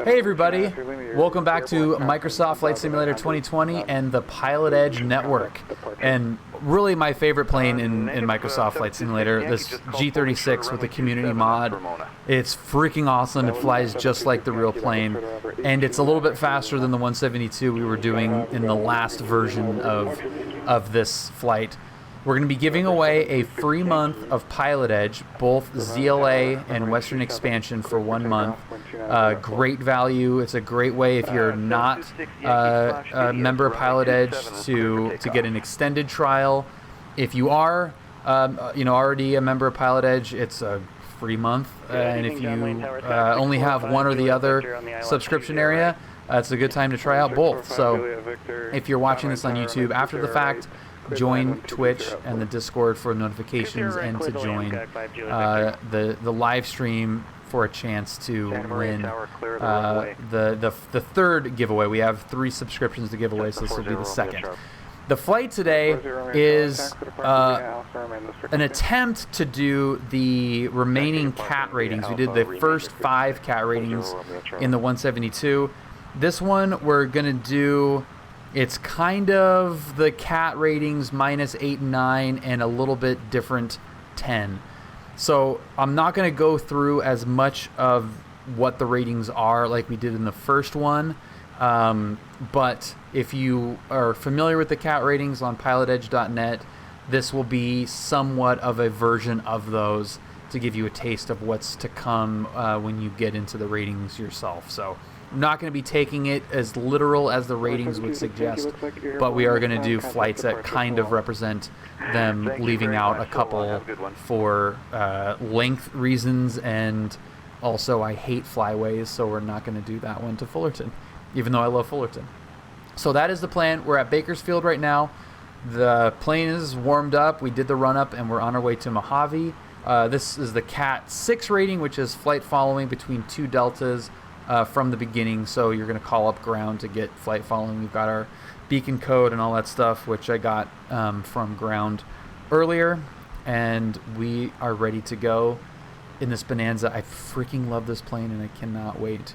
Hey everybody, welcome back to Microsoft Flight Simulator 2020 and the PilotEdge network. And really my favorite plane in Microsoft Flight Simulator, this G36 with the community mod. It's freaking awesome, it flies just like the real plane, and it's a little bit faster than the 172 we were doing in the last version of this flight. We're going to be giving away a free month of PilotEdge, both ZLA and Western Expansion for 1 month. Great value. It's a great way if you're not a member of PilotEdge to get an extended trial. If you are, already a member of PilotEdge, it's a free month. And if you only have one or the other subscription area, it's a good time to try out both. So if you're watching this on YouTube after the fact, join Twitch and the Discord for notifications and to join the live stream for a chance to win the third giveaway. We have 3 subscriptions to give away, so this will be the second. The flight today is an attempt to do the remaining cat ratings. We did the first 5 cat ratings in the 172. This one we're going to do... It's kind of the cat ratings minus 8 and 9 and a little bit different 10. So I'm not going to go through as much of what the ratings are like we did in the first one. But if you are familiar with the cat ratings on pilotedge.net, this will be somewhat of a version of those to give you a taste of what's to come when you get into the ratings yourself. So I'm not going to be taking it as literal as the ratings would suggest, but we are going to do flights that kind of represent them, leaving out a couple for length reasons, and also I hate flyways, so we're not going to do that one to Fullerton, even though I love Fullerton. So that is the plan. We're at Bakersfield right now. The plane is warmed up. We did the run-up, and we're on our way to Mojave. This is the Cat 6 rating, which is flight following between 2 deltas. From the beginning, so you're going to call up ground to get flight following. We've got our beacon code and all that stuff, which I got from ground earlier, and we are ready to go in this Bonanza. I freaking love this plane, and I cannot wait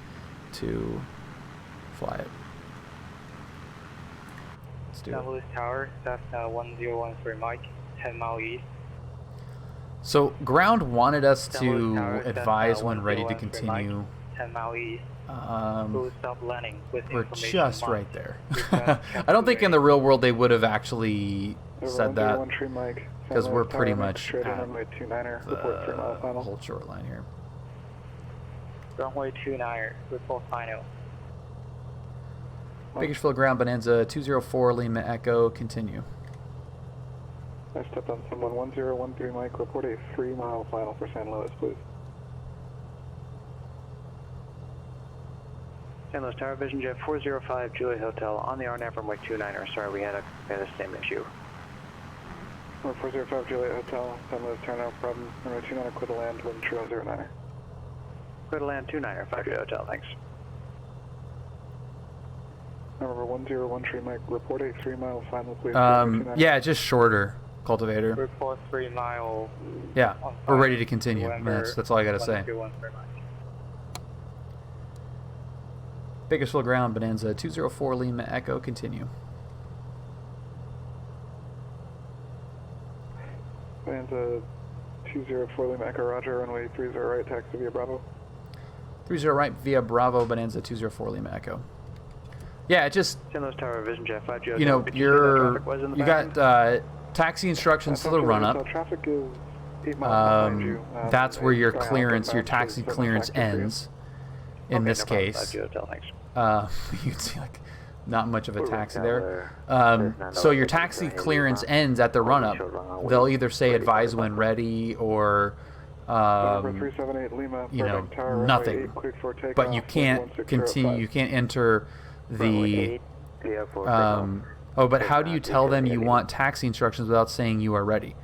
to fly it. Let's do it. Tower, that's 1013 Mike, 10 mile east. So ground wanted us to advise when ready to continue. 10 mile east. Stop landing with we're just right there. I don't think in the real world they would have actually said that, because we're pretty much at the whole shoreline here. Runway 29, report final. Bakersfield ground, Bonanza 204 Lima Echo, continue. I stepped on someone 1013 Mike, report a 3-mile final for San Luis, please. San Luis Tower, Vision Jet 405 Juliet Hotel on the RNAV runway 29er. Sorry, we had the same issue. 405 Juliet Hotel, San Luis Tower, problem. Runway 29er, clear to land, wind 3009er. Clear to land 29er, 5 Juliet Hotel, thanks. Number 1013 Mike, report a 3-mile final, please. Yeah, just shorter, cultivator. Report 3 mile. Yeah, we're ready to continue. That's all I gotta say. Bakersfield ground, Bonanza 204 Lima Echo, continue. Bonanza 204 Lima Echo, roger, runway 30 right, taxi via Bravo. 30 right via Bravo, Bonanza 204 Lima Echo. Yeah, it just, San Luis Tower, Vision Jet 5 you know, you got taxi instructions to the run-up. Traffic is 8 miles behind you. That's where your clearance, your taxi clearance ends. In this case, you can see like not much of a taxi there. So your taxi clearance ends at the run-up. They'll either say advise when ready or you know, nothing. But you can't continue. You can't enter the. Oh, but how do you tell them you want taxi instructions without saying you are ready?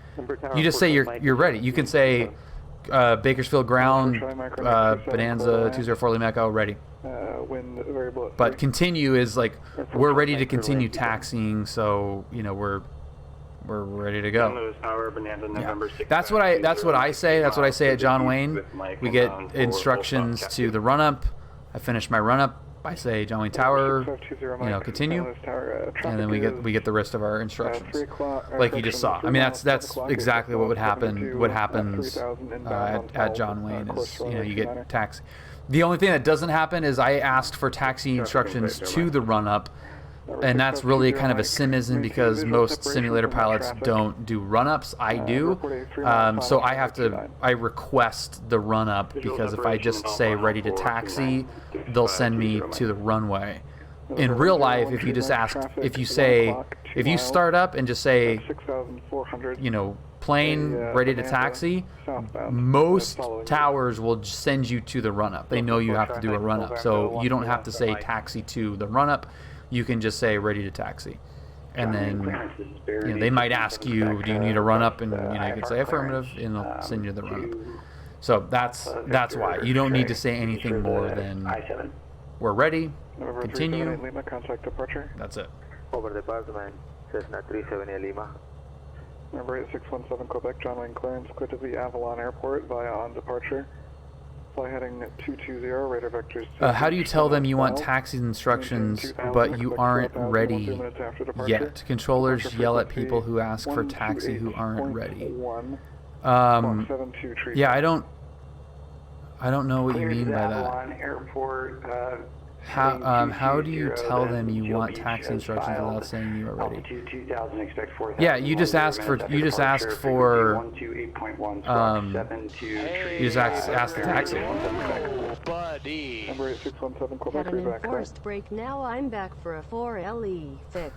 You just say you're ready. You can say. Bakersfield ground, Bonanza 204 Lima Echo, ready. But continue is like we're ready to continue taxiing, so you know we're ready to go. Yeah. That's what I say. That's what I say at John Wayne. We get instructions to the run up. I finish my run up. I say John Wayne Tower, continue, and then we get the rest of our instructions, like you just saw. I mean, that's exactly what would happen. What happens at John Wayne is you get taxi. The only thing that doesn't happen is I asked for taxi instructions to the run up. And that's really kind of a simism because most simulator pilots don't do run-ups. I do. So I request the run-up because if I just say ready to taxi, they'll send me to the runway. In real life, if you start up and just say, plane ready to taxi, most towers will send you to the run-up. They know you have to do a run-up. So you don't have to say taxi to the run-up. You can just say ready to taxi, and then they might ask you, do you need a run up, and you can say affirmative, and they'll send you the run up. So that's why you don't need to say anything more than we're ready, continue. That's it. Over the Barman, Cessna 370 Lima. Number 8617 Quebec, John Wayne clearance, clear to the Avalon Airport via on departure. Fly heading 220, radar vectors. How do you tell them you want taxi instructions, but you aren't ready yet? Controllers yell at people who ask for taxi who aren't ready. Yeah, I don't know what you mean by that. How do you tell them you want taxi instructions without saying you are ready? Yeah, you just ask for ask the taxi. Buddy. Number 8617 Quebec, Had an enforced break. Now I'm back for a 4LE fix.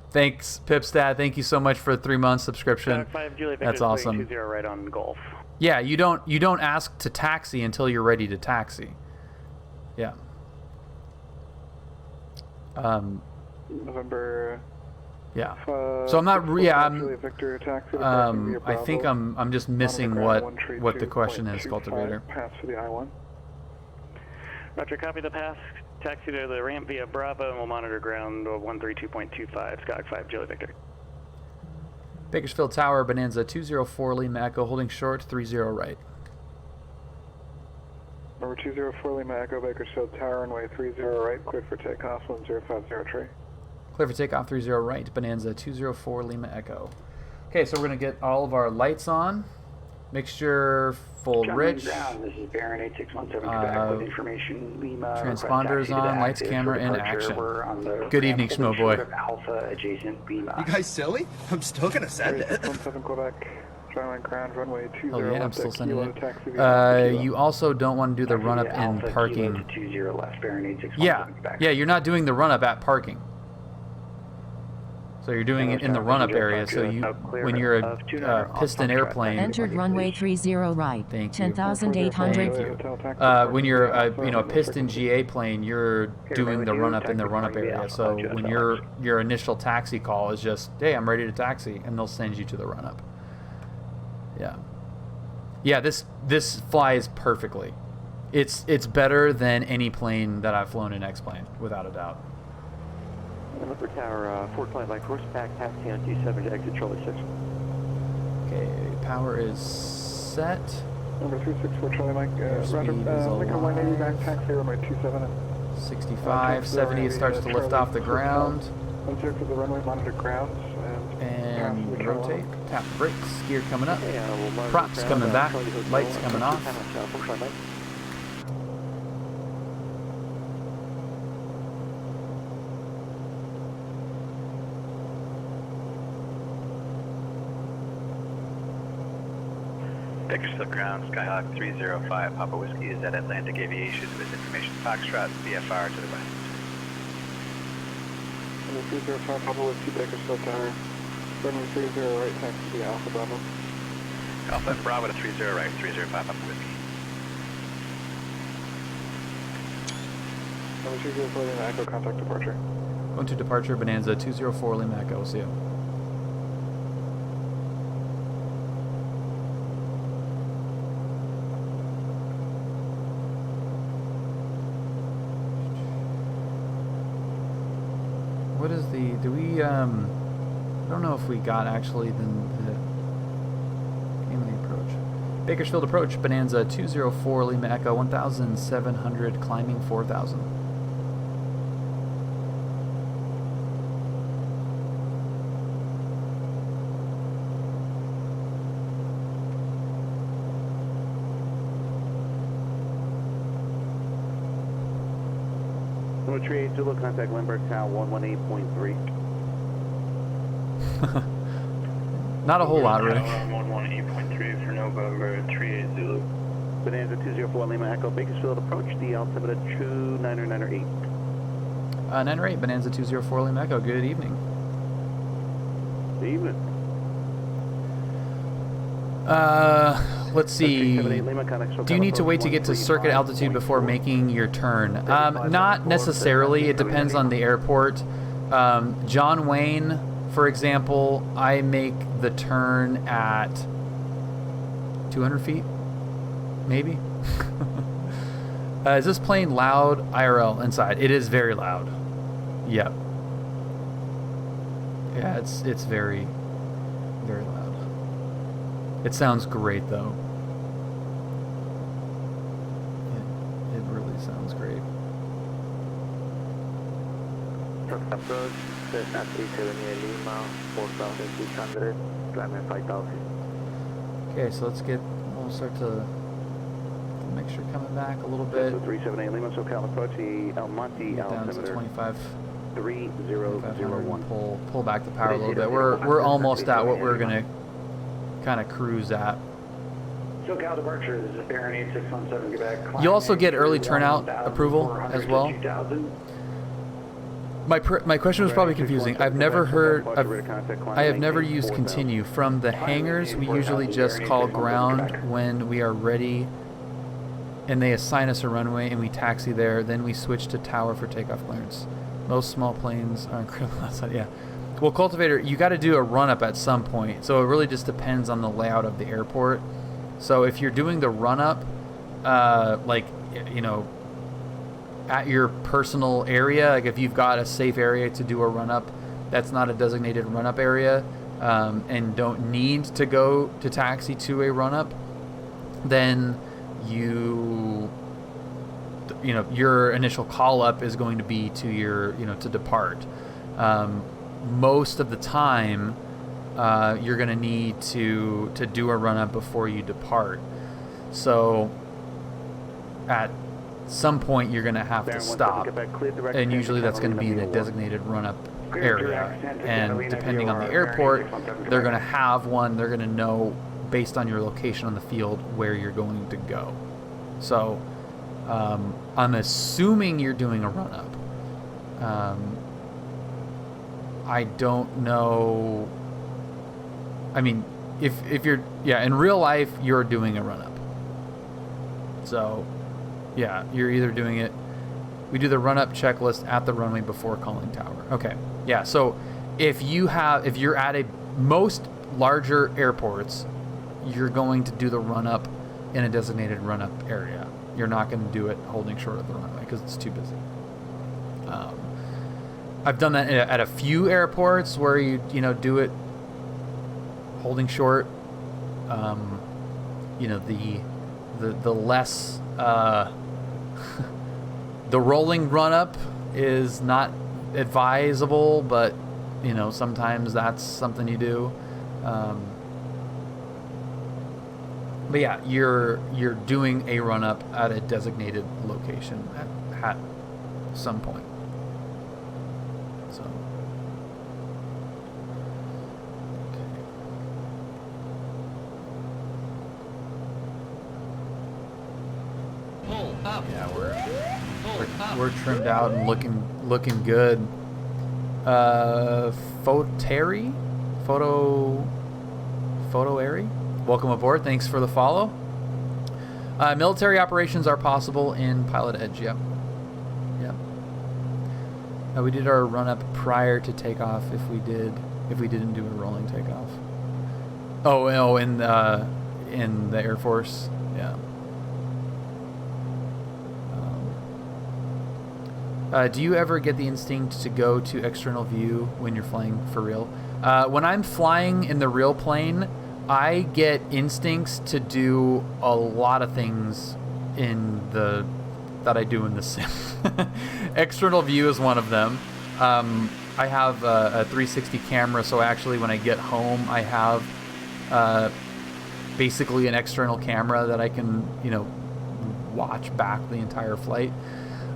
Thanks, Pipstat. Thank you so much for a 3-month subscription. That's awesome. Right on Gulf. Yeah, you don't ask to taxi until you're ready to taxi. Yeah. November. Yeah. So I'm not. I think I'm just missing what the question is, Cultivator. Pass for the I-1. Roger, copy the pass. Taxi to the ramp via Bravo, and we'll monitor ground 132.25, Skog 5, Julie Victor. Bakersfield Tower, Bonanza 204 Lima Echo, holding short 30 right. Number 204 Lima Echo, Bakersfield Tower, runway 30 right, clear for takeoff 1050 tree. Clear for takeoff 30 right, Bonanza 204 Lima Echo. Okay, so we're going to get all of our lights on. Mixture full rich. This is Baron 8617 Quebec with information. Lima. Transponders on, lights, camera, in action. Good evening, Schmo Boy. Alpha adjacent Lima. You guys silly? I'm still gonna send it. 17 Quebec. Ground runway 20. Oh yeah, I'm still sending it. You also don't want to do the run up in parking. Yeah, you're not doing the run up at parking. So you're doing it in the run up area. So when you're a piston airplane. Entered runway 30 right. Thank you. 10,800. Thank you. When you're a piston GA plane, you're doing the run up in the run up area. So when your initial taxi call is just, hey, I'm ready to taxi, and they'll send you to the run up. Yeah, this flies perfectly. It's better than any plane that I've flown in X-plane, without a doubt. Number Tower, Fort Flight by horseback, taxi on 27 to exit Charlie 6. Okay, power is set. Number 364 Charlie Mike, roger, make a 180 back taxi, runway 27 and 65, 70, it starts to lift off the ground. Clear for the runway, monitor grounds, and rotate, tap brakes, gear coming up, props coming back, lights coming off. Bakersfield Ground, Skyhawk 305, Papa Whiskey is at Atlantic Aviation with information Foxtrot, VFR to the west. Number 305, Papa Whiskey, Bakersfield Tower. Runway 30 right, taxi to Alpha Bravo. Alpha Bravo to 30 right, 305 Papa Whiskey. Number 204 Lima Echo, contact departure. Going to departure, Bonanza 204 Lima Echo, see you. What is the, do we, I don't know if we got actually the approach. Bakersfield approach, Bonanza 204 Lima Echo 1,700, climbing 4,000. Number 38 Zulu, contact Lindbergh Tower 118.3. Not a whole lot, Rick. 118.3 for November 38 Zulu. Bonanza 204 Lima Echo, Bakersfield approach, the altimeter 2998. 908, Bonanza 204 Lima Echo, good evening. Good evening. Let's see. Do you need to wait to get to circuit altitude before making your turn? Not necessarily. It depends on the airport. John Wayne, for example, I make the turn at 200 feet, maybe. Is this plane loud IRL inside? It is very loud. Yep. Yeah, it's very, very loud. It sounds great, though. It really sounds great. Approach, Cessna 370 Lima, 4,600, climbing 5,000. Okay, so we'll start to make sure coming back a little bit. So 378 Lima, SoCal approach, the El Monte Down to altimeter 25,001. 3001. Pull back the power a little bit. We're almost at what we're gonna kind of cruise at. SoCal departure, this is Baron 8617 Quebec. You also get early turnout approval as well. My question was probably confusing. I have never used continue. From the hangars, we usually just call ground when we are ready, and they assign us a runway, and we taxi there. Then we switch to tower for takeoff clearance. Most small planes are incredible outside. Yeah. Well, Cultivator, you got to do a run-up at some point, so it really just depends on the layout of the airport. So if you're doing the run-up, like, you know, at your personal area, like if you've got a safe area to do a run-up that's not a designated run-up area, and don't need to go to taxi to a run-up, then you know, your initial call-up is going to be to your, you know, to depart. Most of the time, you're going to need to do a run-up before you depart. So at some point, you're going to have to stop, and usually that's going to be in a designated run-up area. And depending on the airport, they're going to have one. They're going to know, based on your location on the field, where you're going to go. So I'm assuming you're doing a run-up. I don't know. I mean, if you're, yeah, in real life, you're doing a run-up. So, yeah, you're either doing it. We do the run-up checklist at the runway before calling tower. Okay, yeah. So if you're at most larger airports, you're going to do the run-up in a designated run-up area. You're not going to do it holding short of the runway because it's too busy. I've done that at a few airports where you do it holding short. You know, the less the rolling run-up is not advisable, but you know, sometimes that's something you do. But yeah, you're doing a run-up at a designated location at some point. So, okay. Yeah, we're trimmed out and looking good. Photo Airy, welcome aboard. Thanks for the follow. Military operations are possible in PilotEdge. Yep. We did our run up prior to takeoff if we didn't do a rolling takeoff. Oh, in the Air Force. Yeah. Do you ever get the instinct to go to external view when you're flying for real? When I'm flying in the real plane, I get instincts to do a lot of things that I do in the sim. External view is one of them. I have a 360 camera, so actually when I get home, I have basically an external camera that I can, you know, watch back the entire flight.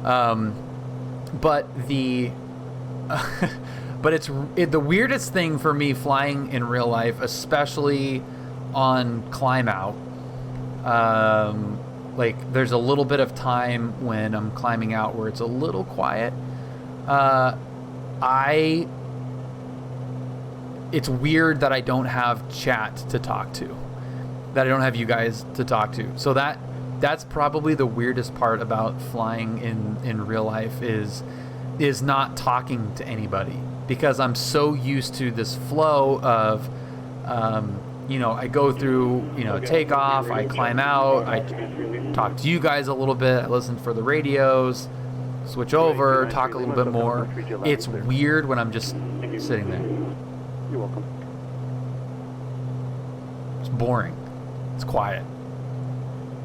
But the the weirdest thing for me flying in real life, especially on climb out, like there's a little bit of time when I'm climbing out where it's a little quiet. It's weird that I don't have chat to talk to, that I don't have you guys to talk to. So that's probably the weirdest part about flying in real life is not talking to anybody, because I'm so used to this flow of, you know, I go through, you know, takeoff, I climb out, I talk to you guys a little bit, I listen for the radios, switch over, talk a little bit more. It's weird when I'm just sitting there. You're welcome. It's boring. It's quiet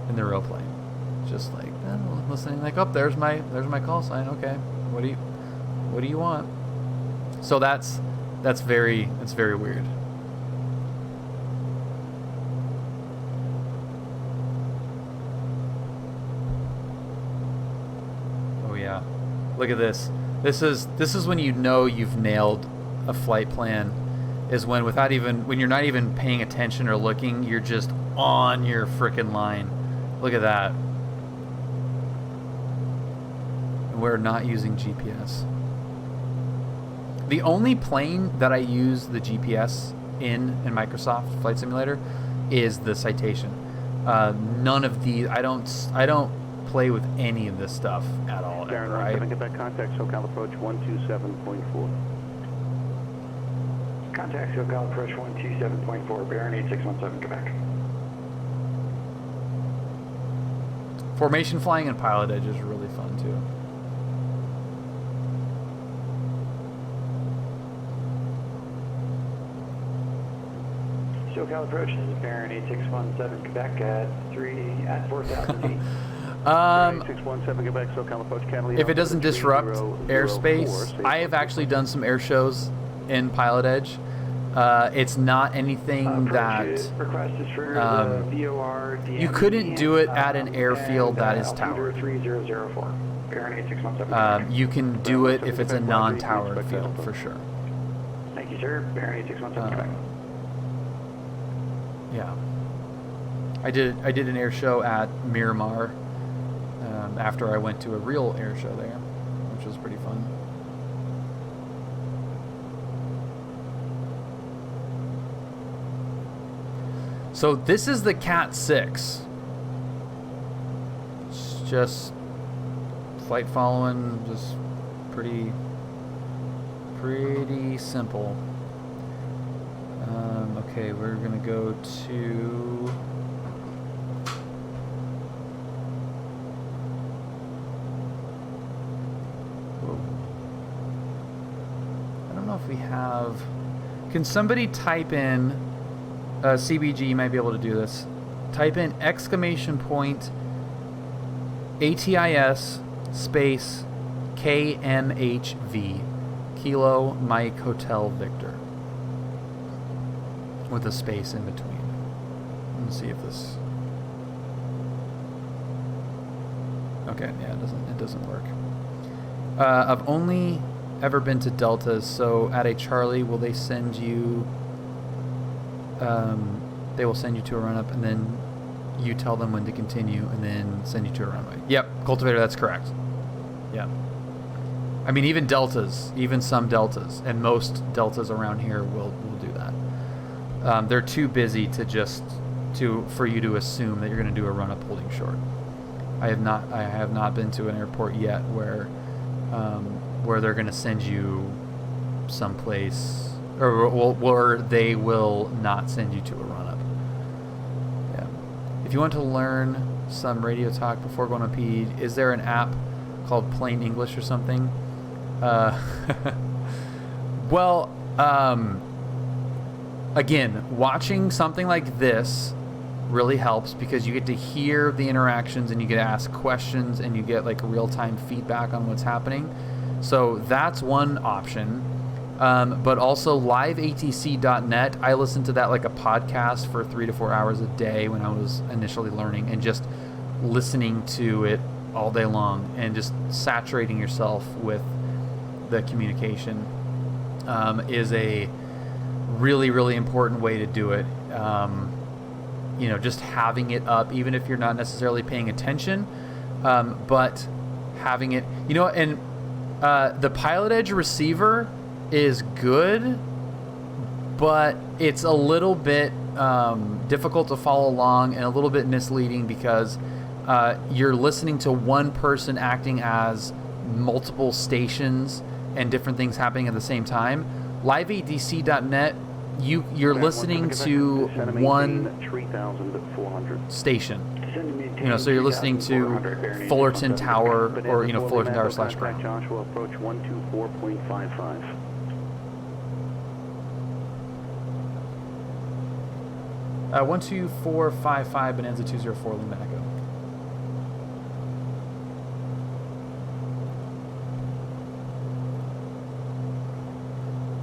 in the real plane. Just like listening, like, oh, there's my call sign. Okay, what do you want? So that's very weird. Oh yeah, look at this. This is when you know you've nailed a flight plan. Is when when you're not even paying attention or looking, you're just on your frickin' line. Look at that. And we're not using GPS. The only plane that I use the GPS in Microsoft Flight Simulator is the Citation. None of these, I don't play with any of this stuff at all. Darren, right? get back contact SoCal approach 127.4. Contact SoCal approach 127.4, bearing 8617, Quebec. Formation flying and PilotEdge is really fun too. SoCal approach is bearing 8617, Quebec at 4,000 feet. 617 Quebec, SoCal approach Catalina. If it doesn't disrupt airspace, I have actually done some air shows in PilotEdge. It's not anything that you couldn't do it at an airfield that is towered. You can do it if it's a non-towered field for sure. Thank you, sir. Bearing 8617 Quebec. Yeah, I did an air show at Miramar after I went to a real air show there, which was pretty fun. So this is the Cat 6. It's just flight following, just pretty simple. Okay, we're gonna go to I don't know if we have. Can somebody type in CBG? You might be able to do this. Type in !ATIS space KMHV, Kilo Mike Hotel Victor, with a space in between. Let's see if this. Okay, yeah, it doesn't work. I've only ever been to Deltas, so at a Charlie, will they send you? They will send you to a run-up, and then you tell them when to continue, and then send you to a runway. Yep, Cultivator, that's correct. Yeah. I mean, even Deltas, even some Deltas, and most Deltas around here will do that. They're too busy for you to assume that you're going to do a run-up holding short. I have not been to an airport yet where they're going to send you someplace, or they will not send you to a run-up. Yeah. If you want to learn some radio talk before going on PE, is there an app called Plain English or something? Well, again, watching something like this really helps because you get to hear the interactions and you get to ask questions and you get like real-time feedback on what's happening. So that's one option. But also liveatc.net. I listened to that like a podcast for 3 to 4 hours a day when I was initially learning, and just listening to it all day long and just saturating yourself with the communication is a really, really important way to do it. You know, just having it up, even if you're not necessarily paying attention, but having it, you know, and the PilotEdge receiver is good, but it's a little bit difficult to follow along and a little bit misleading because you're listening to one person acting as multiple stations and different things happening at the same time. LiveATC.net, you're listening to one station. You know, so you're listening to Fullerton Tower, or, you know, Fullerton Tower / ground. Joshua approach 124.55. 12455 Bonanza 204 Lima Echo.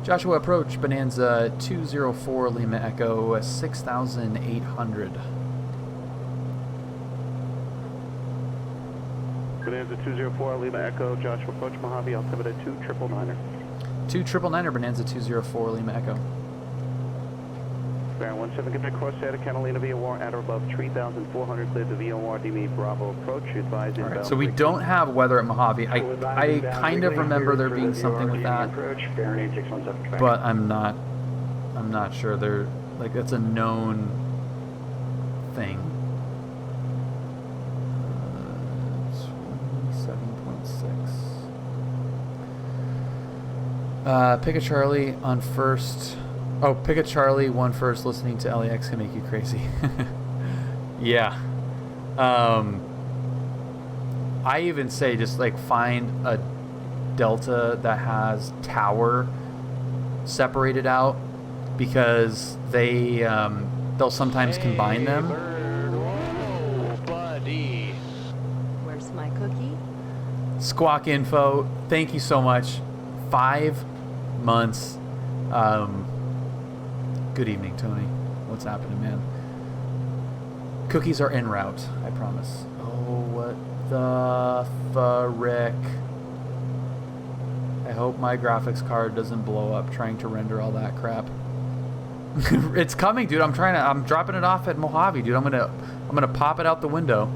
Joshua approach Bonanza 204 Lima Echo 6,800. Bonanza 204 Lima Echo, Joshua approach Mojave, altimeter 2999er. 2999er Bonanza 204 Lima Echo. Baron 17, Quebec Corsair, Catalina VOR at or above 3,400, cleared the VOR, DME Bravo approach, advised inbound. Alright, so we don't have weather at Mojave. I kind of remember there being something with that, but I'm not sure. They're like, that's a known thing. 27.6. Pick a Charlie on first. Oh, pick a Charlie, one first. Listening to LAX can make you crazy. Yeah. I even say just like find a Delta that has tower separated out, because they'll sometimes combine them. Where's my cookie? Squawk Info, thank you so much. 5 months. Good evening, Tony. What's happening, man? Cookies are en route, I promise. Oh, what the frick. I hope my graphics card doesn't blow up trying to render all that crap. It's coming, dude. I'm dropping it off at Mojave, dude. I'm gonna pop it out the window.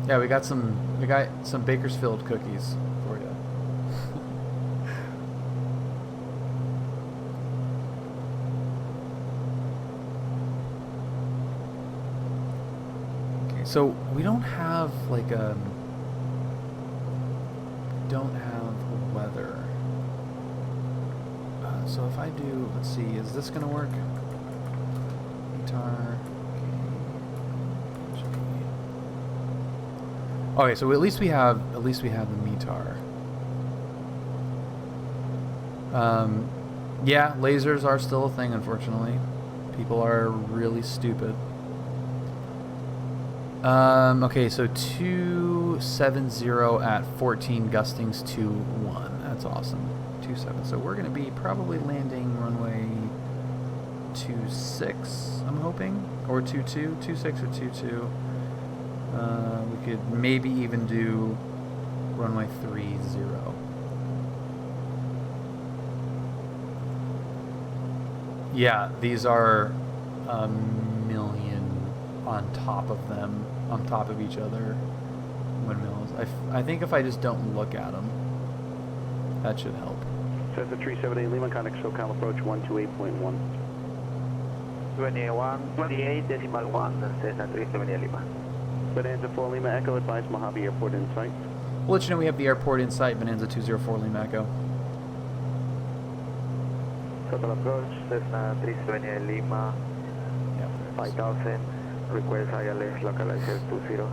Yeah, we got some Bakersfield cookies for you. Okay, so we don't have like weather. So if I do, let's see, is this gonna work? Guitar. Okay, so at least we have the METAR. Yeah, lasers are still a thing, unfortunately. People are really stupid. Okay, so 270 at 14 gustings 2-1. That's awesome. 27. So we're going to be probably landing runway 26, I'm hoping, or 22, 26 or 22. We could maybe even do runway 30. Yeah, these are a million on top of them, on top of each other, windmills. I think if I just don't look at them, that should help. Cessna 378 Lima, contact SoCal approach 128.1. 28.1, Cessna 378 Lima. Bonanza 4 Lima Echo, advise Mojave Airport in sight. We'll let you know we have the airport in sight, Bonanza 204 Lima Echo. Total approach, Cessna 378 Lima, 5000, request ILS localizer 20.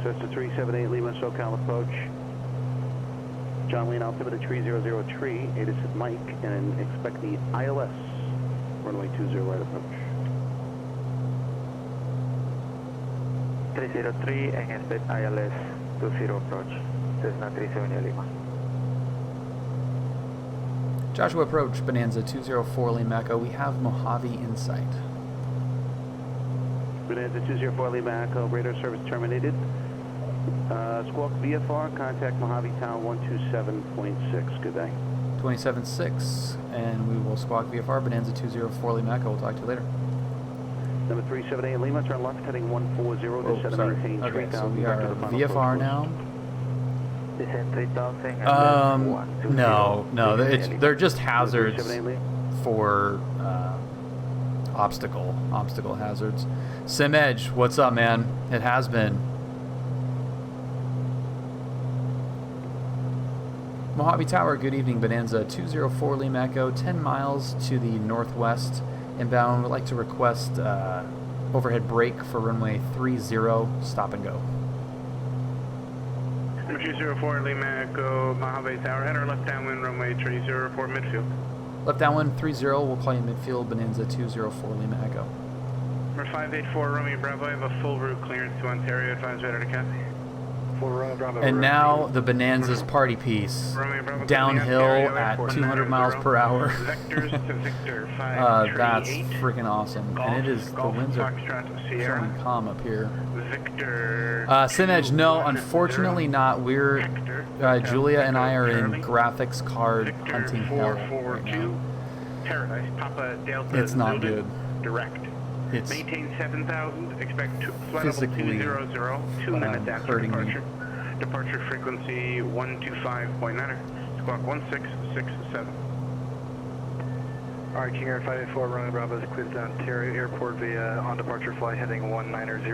Cessna 378 Lima, SoCal approach John Wayne altimeter 3003, ATC Mike, and expect the ILS, runway 20 right approach. 303 and expect ILS 20 approach, Cessna 370 Lima. Joshua approach, Bonanza 204 Lima Echo. We have Mojave in sight. Bonanza 204 Lima Echo, radar service terminated. Squawk VFR, contact Mojave Tower 127.6. Good day. 27.6, and we will squawk VFR, Bonanza 204 Lima Echo. We'll talk to you later. Number 378 Lima, turn left heading 140 to Oh, set sorry. maintain Okay, 3000. so we are back to the final VFR approach now. Descend 3000 No, they're just course. hazards 378 Lima. for obstacle hazards. Sim Edge, what's up, man? It has been. Mojave Tower, good evening. Bonanza 204 Lima Echo, 10 miles to the northwest inbound. Would like to request overhead brake for runway 30, stop and go. Number 204 Lima Echo, Mojave Tower, enter left downwind runway 30, report midfield. Left downwind 30, we'll call you midfield, Bonanza 204 Lima Echo. Number 584 Romeo Bravo, I have a full route clearance to Ontario, advise better to copy. And now the Bonanza's party piece. Downhill at 200 miles per hour. Vectors to Victor That's 538. freaking awesome. And it is, the winds are showing calm up here. Victor. Sim Edge, no, unfortunately not. We're, Julia and I are in graphics card hunting hell right now. Paradise, Papa Delta. It's not good. Direct. It's Maintain 7,000, expect flight level physically 200, 2 minutes after hurting me. departure. Departure frequency 125.9, squawk 1667. Alright, King Air 584, running Bravo is cleared to Ontario Airport via on departure flight heading 190.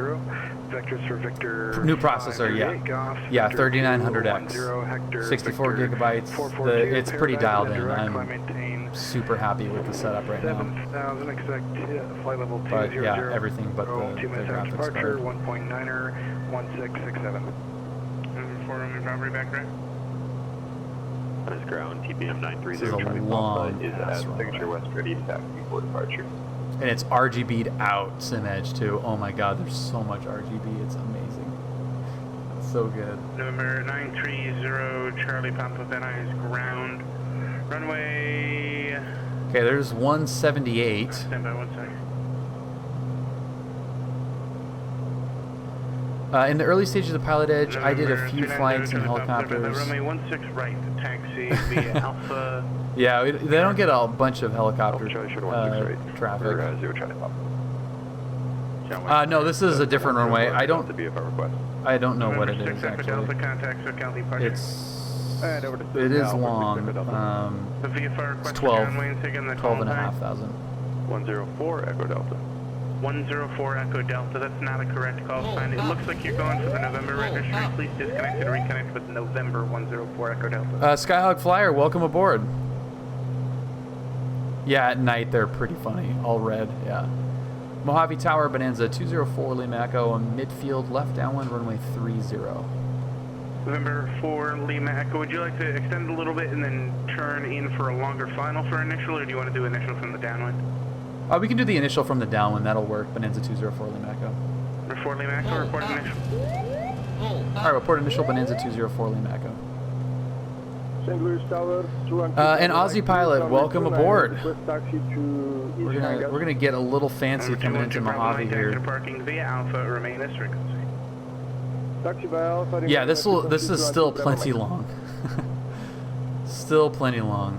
Vectors for Victor. New processor, yeah. Goff, Yeah, Victor 3900X. 210, Hector, 64 Victor, gigabytes. 442, It's pretty dialed in. direct, I'm climb maintain super happy with the setup right now. 7,000, expect flight level 200. But yeah, everything but the 2 minutes after graphics departure, card. 1.9er, 1667. Number 4 Romeo Bravo, back right. That is ground, TPM 930. This is a Charlie long Papa is ass at runway. signature west ready to taxi before departure. And it's RGB'd out, Sim Edge too. Oh my god, there's so much RGB, it's amazing. It's so good. November 930 Charlie Papa Van Nuys ground. Runway. Okay, there's 178. Stand by 1 second. In the early stages of PilotEdge, I did a few flights in helicopters. Runway 16 right, taxi via Alpha. Yeah, they don't get a bunch of helicopter Charlie should traffic. Or 0 Charlie Papa. No, this is a different runway. I don't know what it is Delta actually. contact SoCal departure. It is long. The VFR It's request 12, John Wayne, again the 12 and a call half time. thousand. 104 Echo Delta. 104 Echo Delta, that's not a correct call sign. It looks like you're going for the November registry. Please disconnect and reconnect with November 104 Echo Delta. Skyhawk Flyer, welcome aboard. Yeah, at night they're pretty funny. All red, yeah. Mojave Tower, Bonanza 204 Lima Echo, midfield left downwind runway 30. November 4 Lima Echo, would you like to extend a little bit and then turn in for a longer final for initial, or do you want to do initial from the downwind? We can do the initial from the downwind, that'll work. Bonanza 204 Lima Echo. Number 4 Lima Echo, report initial. Alright, report initial Bonanza 204 Lima Echo. St. Louis Tower, And Aussie Pilot, welcome aboard. We're We're gonna get a little fancy Number coming 212 into Bravo Mojave 9, taxi here. to parking via Alpha, remain this frequency. Yeah, this is still plenty long. Still plenty long.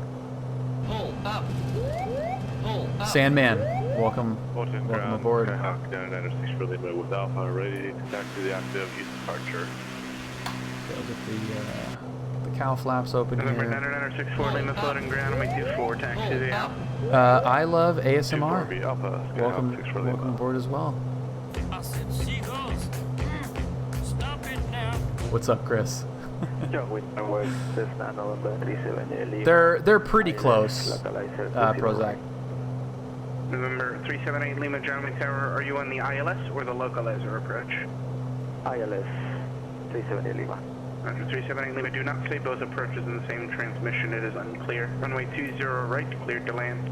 Sandman, welcome aboard. Skyhawk down at 96 for Lima with Alpha ready to taxi the active east departure. Okay, I'll get the cow flaps open November here. 964 Lima floating ground, runway 24, taxi via Alpha. I love ASMR. 24B Alpha, Skyhawk Welcome 6 for Lima. aboard as well. What's up, Chris? They're pretty close. Prozac. November 378 Lima Germany Tower, are you on the ILS or the localizer approach? ILS 370 Lima. Roger, 378 Lima, do not say both approaches in the same transmission, it is unclear. Runway 20 right, cleared to land.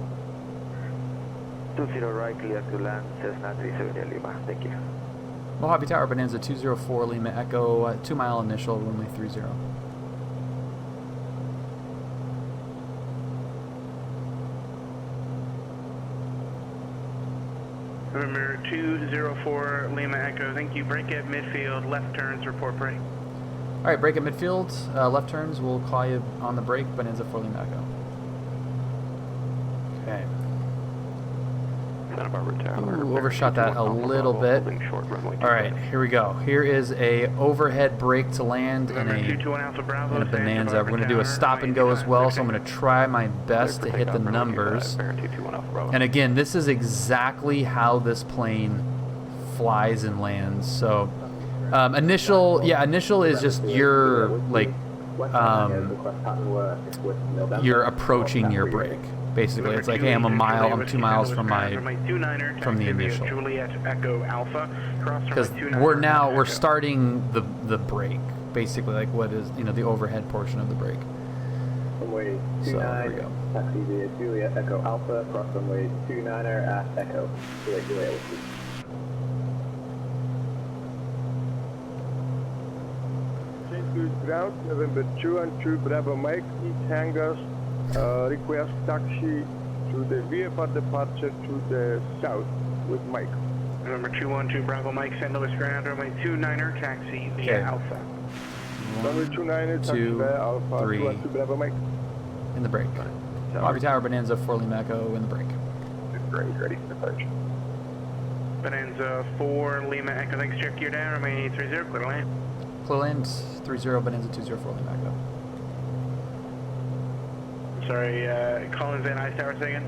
20 right, clear to land, Cessna 370 Lima, thank you. Mojave Tower, Bonanza 204 Lima Echo, 2 mile initial, runway 30. November 204 Lima Echo, thank you. Brake at midfield, left turns, report brake. All right, brake at midfield, left turns. We'll call you on the brake. Bonanza 4 Lima Echo. Okay. Santa Barbara Tower. Ooh, overshot that a little bit. All right, here we go. Here is a overhead brake to land and a Bonanza. We're going to do a stop and go as well, so I'm going to try my best to hit the numbers. And again, this is exactly how this plane flies and lands. So initial is just your, like, you're approaching your brake. Basically, it's like, hey, I'm 2 miles from the initial. Because we're starting the brake, basically, like what is, the overhead portion of the brake. Runway So there we go. taxi via Juliet Echo Alpha, cross runway 29er at Echo. Juliet. Ground, November 2 and 2 Bravo Mike, East Hangars, request taxi to the VFR departure to the south with Mike. November 212 Bravo Mike, St. Louis ground, runway 29er, taxi via Alpha. Runway 29er, taxi via Alpha, 3 2 and 2 Bravo Mike. in the brake. Mojave Tower, Bonanza 4 Lima Echo in the brake. Great, ready for departure. Bonanza 4 Lima Echo, thanks, check gear down, runway 30, clear to land. Clear land 30 Bonanza 204 Lima Echo. Sorry, Collins Van Nuys Tower, second.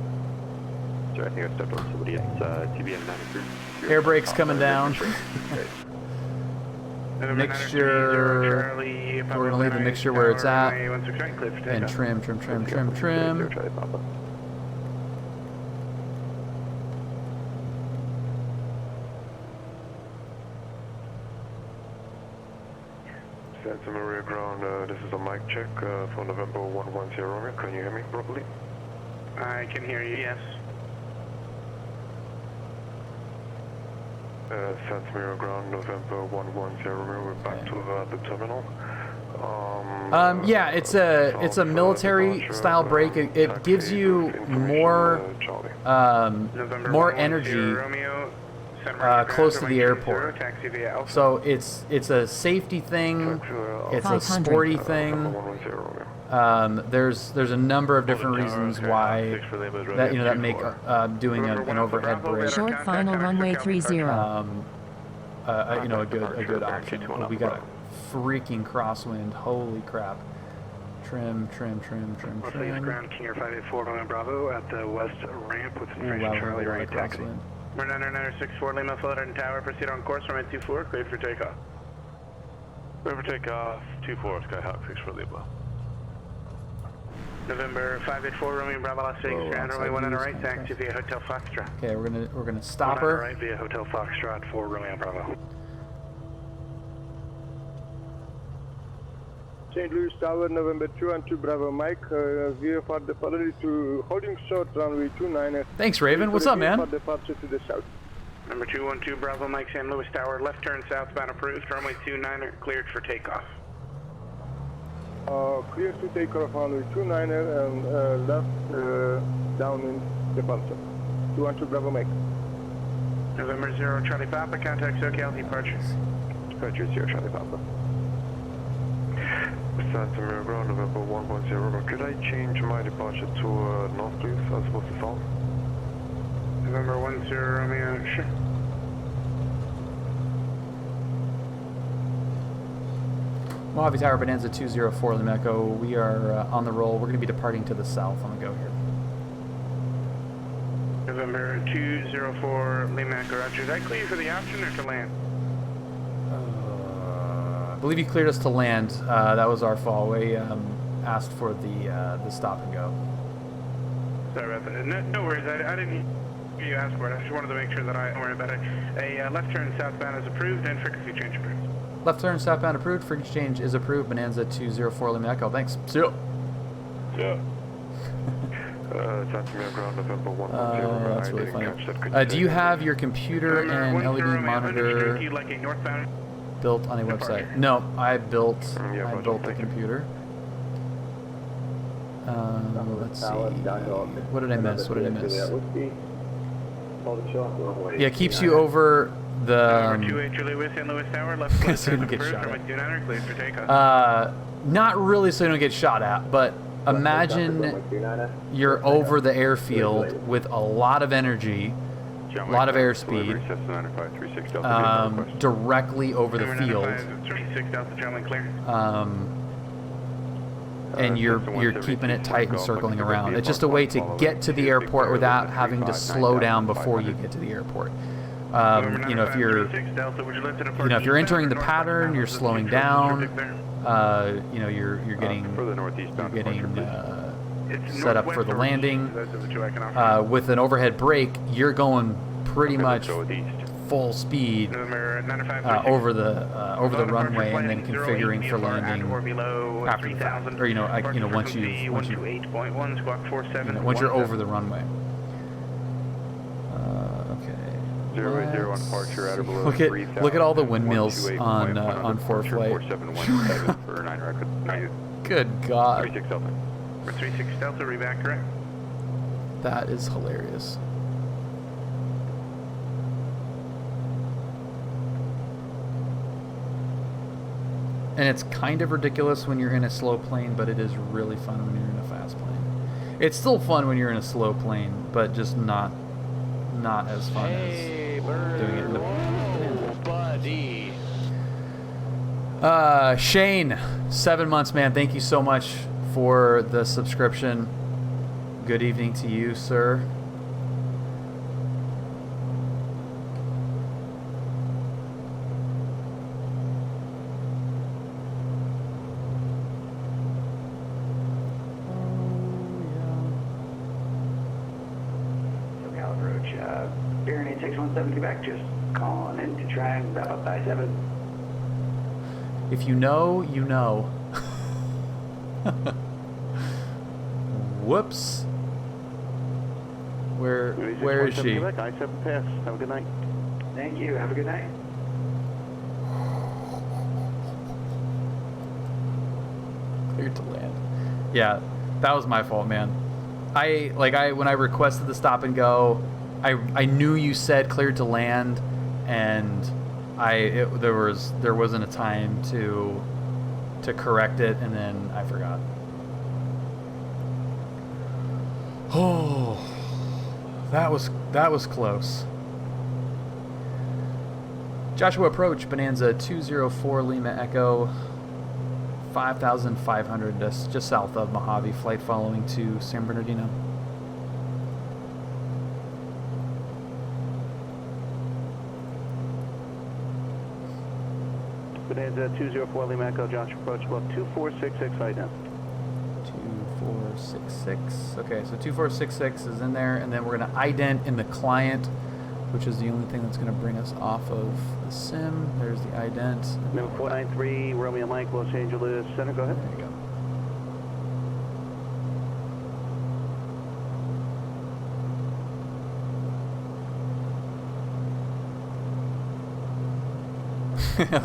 Sorry, I think I stepped on somebody at TBM 93. Air brake's coming down. Mixture, we're going to leave the mixture where it's at. And trim. Santa Maria ground, this is a mic check for November 110. Can you hear me properly? I can hear you, yes. Santa Maria ground, November 110. We're back to the terminal. Yeah, it's a military style brake. It gives you more energy close to the airport. So it's a safety thing. It's a sporty thing. There's a number of different reasons why that make doing an overhead brake Short final runway 30. a good option. We got a freaking crosswind. Holy crap. Trim. Ground King Air 584 Lima Bravo at the west ramp with information Charlie right taxi. Runway 9964 Lima Floated Tower, proceed on course, runway 24, cleared for takeoff. Clear for takeoff, 24, Skyhawk 6 for Lima. November 584 Romeo Bravo Las Vegas ground, runway 1 on the right, taxi via Hotel Foxtrot. Okay, we're gonna stop her. Right via Hotel Foxtrot for Romeo Bravo. St. Louis Tower, November 2 and 2 Bravo Mike, VFR departure to holding short runway 29er. Thanks, Raven. What's up, man? VFR departure to the south. Number 212 Bravo Mike, St. Louis Tower, left turn southbound approved, runway 29er, cleared for takeoff. Clear to take off runway 29er and left downwind departure. 212 Bravo Mike. November 0 Charlie Papa, contact SoCal departure. Departure 0 Charlie Papa. Santa Maria ground, November 110. Could I change my departure to north, please, as opposed to south? November 10 Romeo, sure. Mojave Tower, Bonanza 204 Lima Echo. We are on the roll. We're going to be departing to the south on the go here. November 204 Lima Echo, roger. Did I clear you for the option or to land? I believe you cleared us to land. That was our fault. We asked for the stop and go. Sorry about that. No worries. I didn't hear you ask for it. I just wanted to make sure that I don't worry about it. A left turn southbound is approved and frequency change approved. Left turn southbound approved. Freight exchange is approved. Bonanza 204 Lima Echo. Thanks. See you. Yeah. Ground November 110. That's really funny. Do you have your computer and LED monitor built on a website? No, I built the computer. Let's see. What did I miss? What did I miss? Yeah, it keeps you over the. So you don't get shot at. Not really, so you don't get shot at, but imagine you're over the airfield with a lot of energy, a lot of airspeed, directly over the field, and you're keeping it tight and circling around. It's just a way to get to the airport without having to slow down before you get to the airport. You know, if you're entering the pattern, you're slowing down. You know, you're getting set up for the landing. With an overhead brake, you're going pretty much full speed over the runway, and then configuring for landing after the fact, or once you're over the runway. Look at all the windmills on ForeFlight. Good God. 36 Delta, reback correct. That is hilarious. And it's kind of ridiculous when you're in a slow plane, but it is really fun when you're in a fast plane. It's still fun when you're in a slow plane, but just not as fun as doing it in the buddy. Shane, 7 months, man. Thank you so much for the subscription. Good evening to you, sir. Baron 8617 back, just calling in to try and wrap up I-7. If you know, you know. Whoops. Where is she? I-7 pass. Have a good night. Thank you. Have a good night. Cleared to land. Yeah, that was my fault, man. When I requested the stop and go, I knew you said cleared to land, and there wasn't a time to correct it, and then I forgot. Oh, that was close. Joshua approach Bonanza 204 Lima Echo 5,500 just south of Mojave. Flight following to San Bernardino. Bonanza 204 Lima Echo, Josh approach, squawk 2466 ident. 2466. Okay, so 2466 is in there, and then we're going to ident in the client, which is the only thing that's going to bring us off of the sim. There's the ident. Number 493, Romeo Mike, Los Angeles Center. Go ahead. There you go.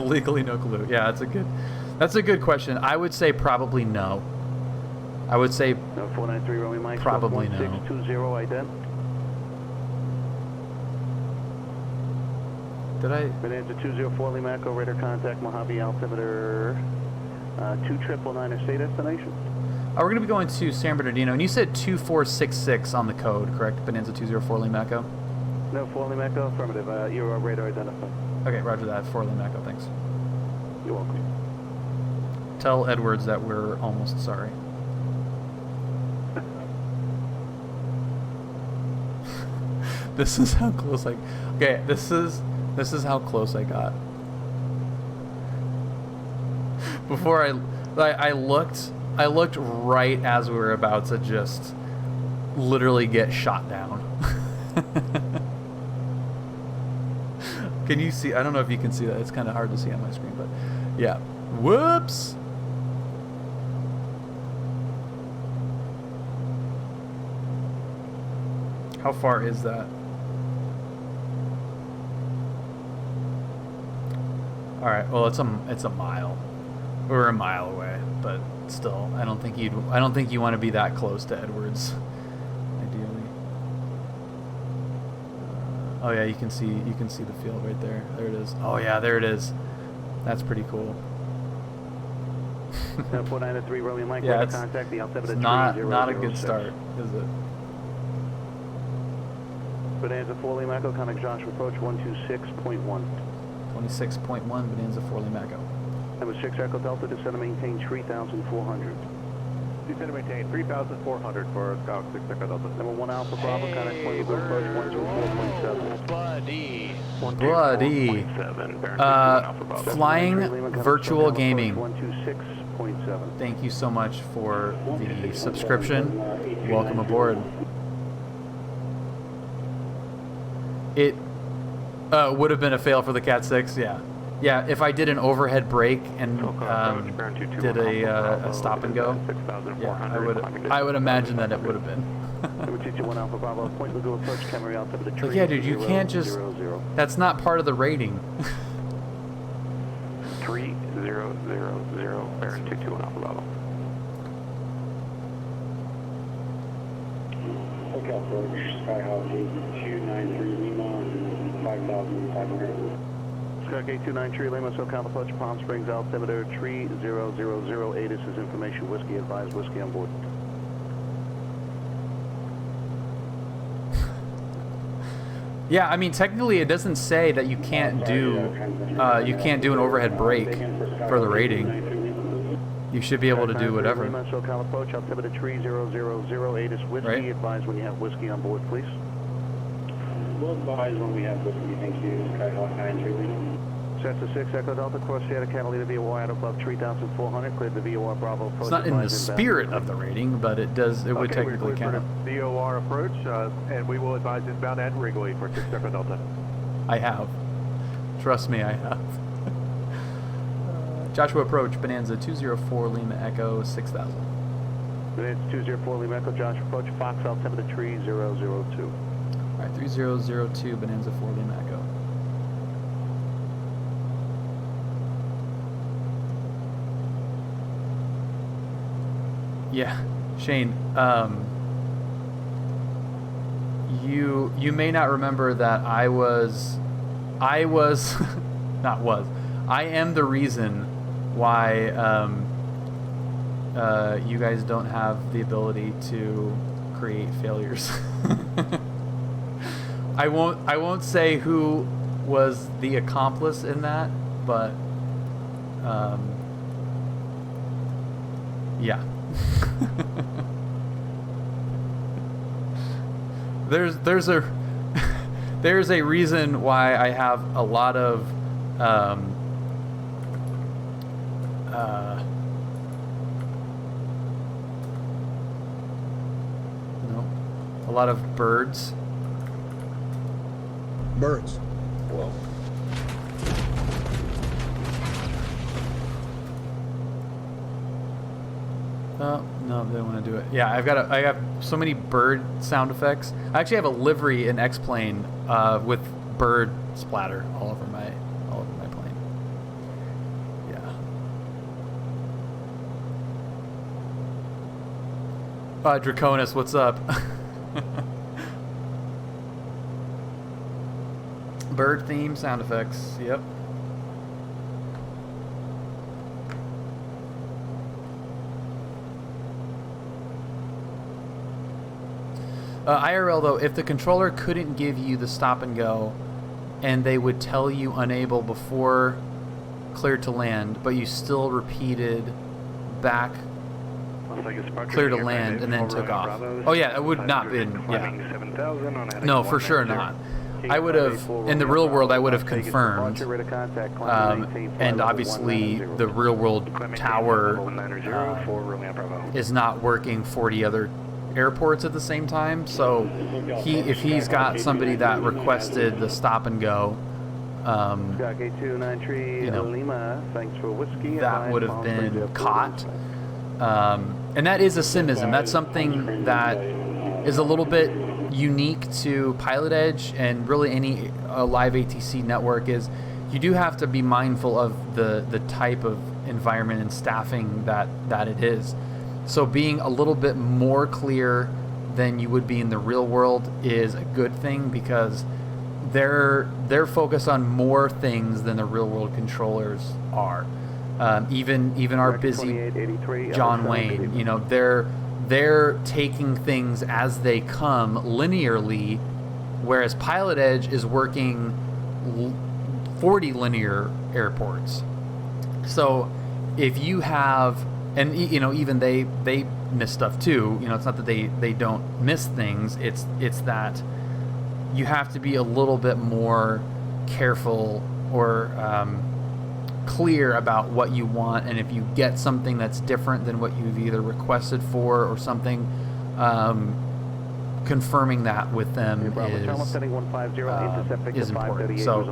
Legally no clue. Yeah, that's a good question. I would say probably no. I would say no, 493 Romeo Mike, probably no. 1620 ident. Did I? Bonanza 204 Lima Echo, radar contact Mojave altimeter 2999 state destination. We're going to be going to San Bernardino, and you said 2466 on the code, correct? Bonanza 204 Lima Echo? No, 4 Lima Echo, affirmative. Your radar identified. Okay, roger that. 4 Lima Echo, thanks. You're welcome. Tell Edwards that we're almost sorry. This is how close I... Okay, this is how close I got. Before I looked right as we were about to just literally get shot down. Can you see? I don't know if you can see that. It's kind of hard to see on my screen, but yeah. Whoops. How far is that? All right. Well, it's a mile. We're a mile away, but still, I don't think you want to be that close to Edwards. Ideally. Oh yeah, you can see the field right there. There it is. Oh yeah, there it is. That's pretty cool. 493 Rolling Mike. Yeah, it's not a good 3006. start, is it? Bonanza 4 Lima Echo, contact Josh approach 126.1. 26.1 Bonanza 4 Lima Echo. Number 6 Echo Delta, descend and maintain 3,400. Descend and maintain 3,400 for Scout 6 Echo Delta. Number 1 Alpha Bravo, contact point Eagle approach 124.7. Buddy. Buddy. Flying Virtual Gaming. 126.7. Thank you so much for the subscription. Welcome aboard. It would have been a fail for the Cat 6, yeah. Yeah, if I did an overhead brake and did a stop and go, yeah, I would imagine that it would have been. Like, yeah, dude, you can't just. That's not part of the rating. 3000, Baron 221 Alpha Bravo. Hook approach, Skyhawk 293 Lima, 5,500. Skyhawk 293 Lima, SoCal approach, Palm Springs altimeter 3008. This is information, whiskey advised, whiskey on board. Yeah, I mean, technically, it doesn't say that you can't do an overhead brake for the rating. You should be able to do whatever. SoCal approach, altimeter 3008 is whiskey. Right. Advise when you have whiskey on board, please. We'll advise when we have whiskey. Thank you. Skyhawk 93 Lima. Cessna 6 Echo Delta, cross Sierra Catalina VOR at above 3,400. Cleared the VOR Bravo approach. It's not in the spirit of the rating, but it does. It would technically count. VOR approach, and we will advise inbound at Wrigley for 6 Echo Delta. I have. Trust me, I have. Joshua approach, Bonanza 204 Lima Echo 6000. Bonanza 204 Lima Echo, Joshua approach, Fox altimeter 3002. Alright, 3002 Bonanza 4 Lima Echo. Yeah, Shane, you may not remember that I am the reason why you guys don't have the ability to create failures. I won't say who was the accomplice in that, but yeah. there's a reason why I have a lot of a lot of birds. Birds. Whoa. Oh, no, they don't want to do it. Yeah, I have so many bird sound effects. I actually have a livery in X-Plane with bird splatter all over my plane. Yeah. Draconis, what's up? Bird theme sound effects. Yep. IRL though, if the controller couldn't give you the stop and go, and they would tell you unable before clear to land, but you still repeated back clear to land and then took off. Oh yeah, it would not been. Yeah. No, for sure not. I would have, in the real world, I would have confirmed, and obviously the real world tower is not working 40 other airports at the same time, so if he's got somebody that requested the stop and go, you know, Lima, thanks for whiskey. That would have been caught. And that is a simism. That's something that is a little bit unique to PilotEdge and really any live ATC network. Is you do have to be mindful of the type of environment and staffing that it is. So being a little bit more clear than you would be in the real world is a good thing, because they're focused on more things than the real world controllers are. Even our busy John Wayne, you know, they're taking things as they come linearly, whereas PilotEdge is working 40 linear airports. So if you have, and you know, even they miss stuff too. You know, it's not that they don't miss things. It's that you have to be a little bit more careful or clear about what you want, and if you get something that's different than what you've either requested for or something, confirming that with them is important. So,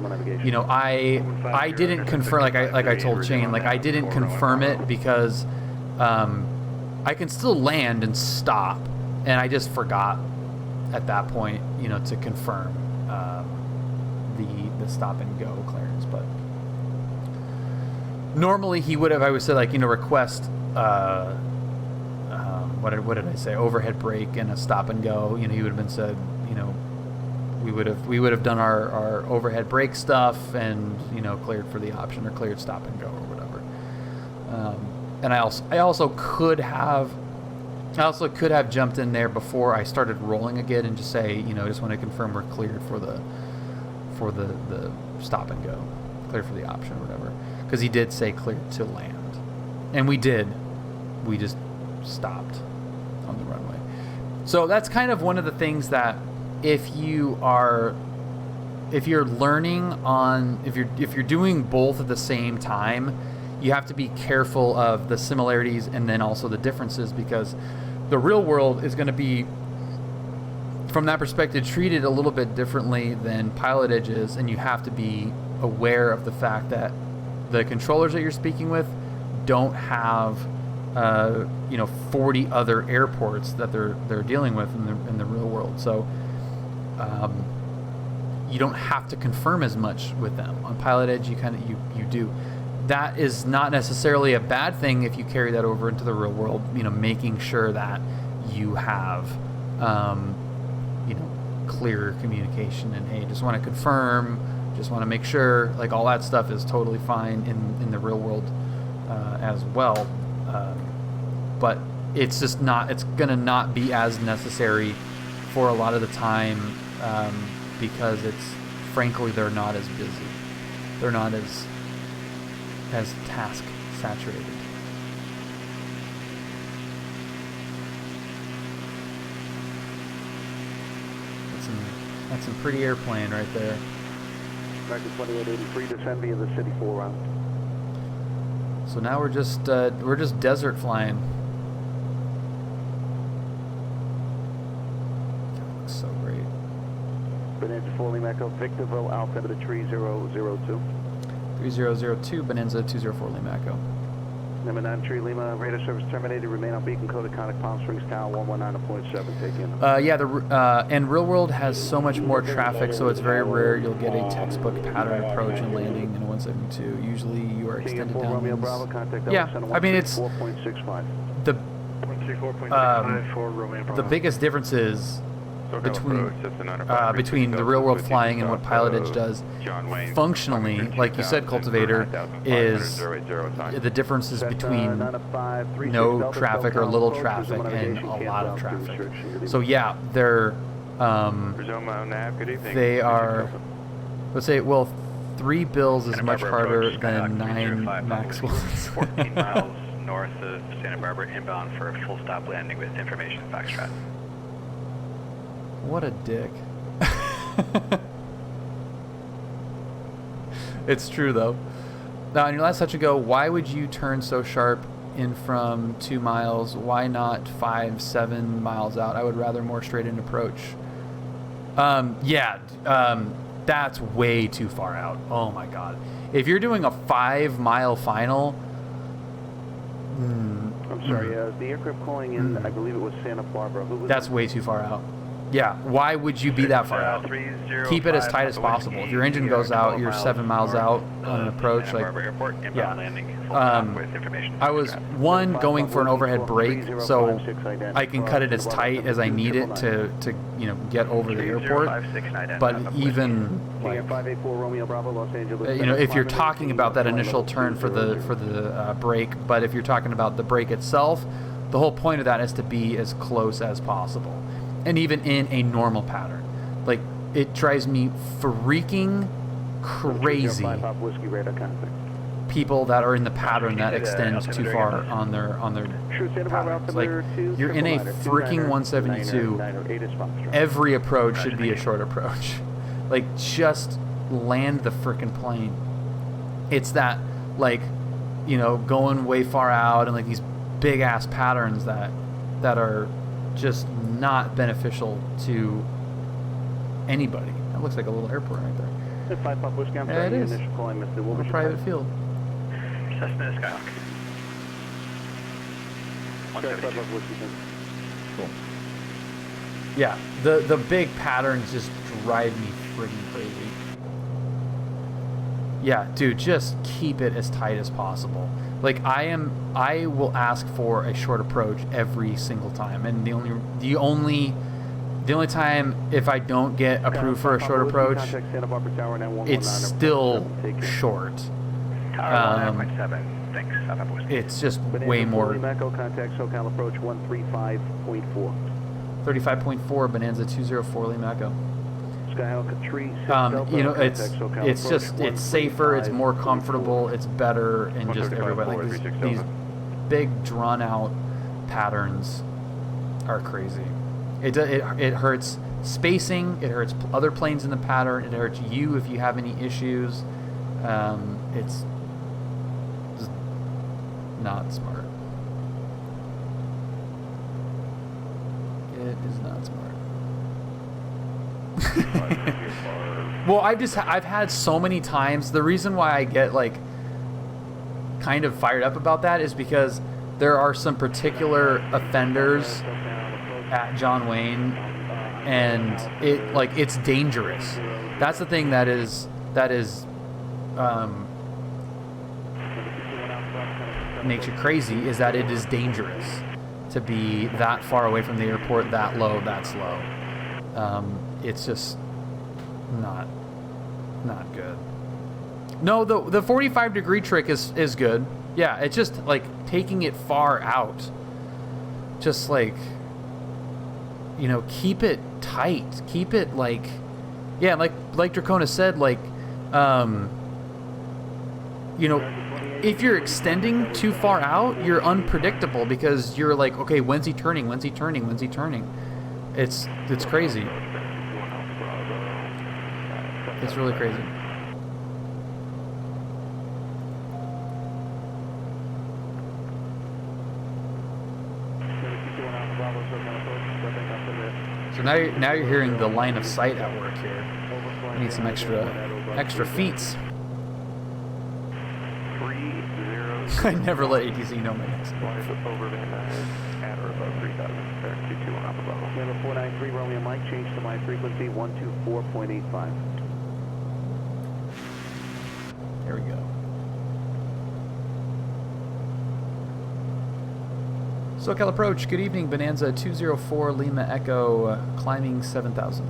you know, I didn't confirm, like I told Shane, like I didn't confirm it because I can still land and stop, and I just forgot at that point, you know, to confirm the stop and go clearance. But normally he would have, I would say, like, you know, request what did I say, overhead brake and a stop and go. You know, he would have been said, you know, we would have done our overhead brake stuff and, you know, cleared for the option or cleared stop and go or whatever. And I also could have jumped in there before I started rolling again and just say, you know, I just want to confirm we're cleared for the stop and go, clear for the option or whatever, because he did say cleared to land, and we did. We just stopped on the runway. So that's kind of one of the things that if you're learning on, if you're doing both at the same time, you have to be careful of the similarities and then also the differences, because the real world is going to be, from that perspective, treated a little bit differently than PilotEdge is, and you have to be aware of the fact that the controllers that you're speaking with don't have 40 other airports that they're dealing with in the real world. So you don't have to confirm as much with them. On PilotEdge, you do. That is not necessarily a bad thing if you carry that over into the real world, you know, making sure that you have clearer communication and, hey, just want to confirm, just want to make sure, like, all that stuff is totally fine in the real world as well. But it's just not, it's gonna not be as necessary for a lot of the time, because frankly they're not as busy, they're not as task saturated. That's some pretty airplane right there. American 2883, descend via the city 4 round. So now we're just desert flying. That looks so great. Bonanza 4 Lima Echo, Victorville, altimeter 3002. 3002, Bonanza 204 Lima Echo. Number 9 Tree Lima, radar service terminated. Remain on beacon code iconic Palm Springs Tower 119.7. Take in. And real world has so much more traffic, so it's very rare you'll get a textbuk pattern approach and landing in a 172. Usually you are extended downwinds. Yeah, I mean, it's the biggest difference is between the real world flying and what PilotEdge does functionally, like you said, Cultivator, is the differences between no traffic or little traffic and a lot of traffic. So yeah, they are, let's say, well, 3 bills is much harder than 9 Maxwells. 14 miles north of Santa Barbara, inbound for a full stop landing with information Foxtrot. What a dick. It's true, though. Now, on your last touch and go, why would you turn so sharp in from 2 miles? Why not 5-7 miles out? I would rather more straight in approach. That's way too far out. Oh my god. If you're doing a 5-mile final, I'm sorry, the aircraft calling in, I believe it was Santa Barbara. Who was that's way too far out. Yeah, why would you be that far out? Keep it as tight as possible. If your engine goes out, you're 7 miles out on an approach. Like, yeah. I was going for an overhead brake, so I can cut it as tight as I need it to you know, get over the airport. But even like, you know, if you're talking about that initial turn for the brake, but if you're talking about the brake itself, the whole point of that is to be as close as possible. And even in a normal pattern, like, it drives me freaking crazy. People that are in the pattern that extends too far on their patterns. Like, you're in a freaking 172. Every approach should be a short approach. Like, just land the freaking plane. It's that, like, you know, going way far out and like these big ass patterns that are just not beneficial to anybody. That looks like a little airport right there. Yeah, it is. A private field. Cessna Skyhawk. Cool. Yeah, the big patterns just drive me friggin' crazy. Yeah, dude, just keep it as tight as possible. Like, I will ask for a short approach every single time, and the only time if I don't get approved for a short approach, it's still short. It's just way more. 35.4 Bonanza 204 Lima Echo. You know, it's safer, it's more comfortable, it's better in just every way. Like, these big drawn out patterns are crazy. It hurts spacing, it hurts other planes in the pattern, it hurts you if you have any issues. It's just not smart. It is not smart. Well, I've had so many times. The reason why I get like kind of fired up about that is because there are some particular offenders at John Wayne, and it's dangerous. That's the thing that makes you crazy, is that it is dangerous to be that far away from the airport, that low, that slow. It's just not good. No, the 45-degree trick is good. Yeah, it's just like taking it far out. Just like, you know, keep it tight. Keep it like, yeah, like Dracona said, like, you know, if you're extending too far out, you're unpredictable because you're like, okay, when's he turning? When's he turning? When's he turning? It's crazy. It's really crazy. So now you're hearing the line of sight at work here. I need some extra feets. I never let ATC know my next move. At or above 3,000. 221 Alpha Bravo. Number 493 Romeo Mike, change to my frequency 124.85. There we go. SoCal approach. Good evening, Bonanza 204 Lima Echo, climbing 7,000.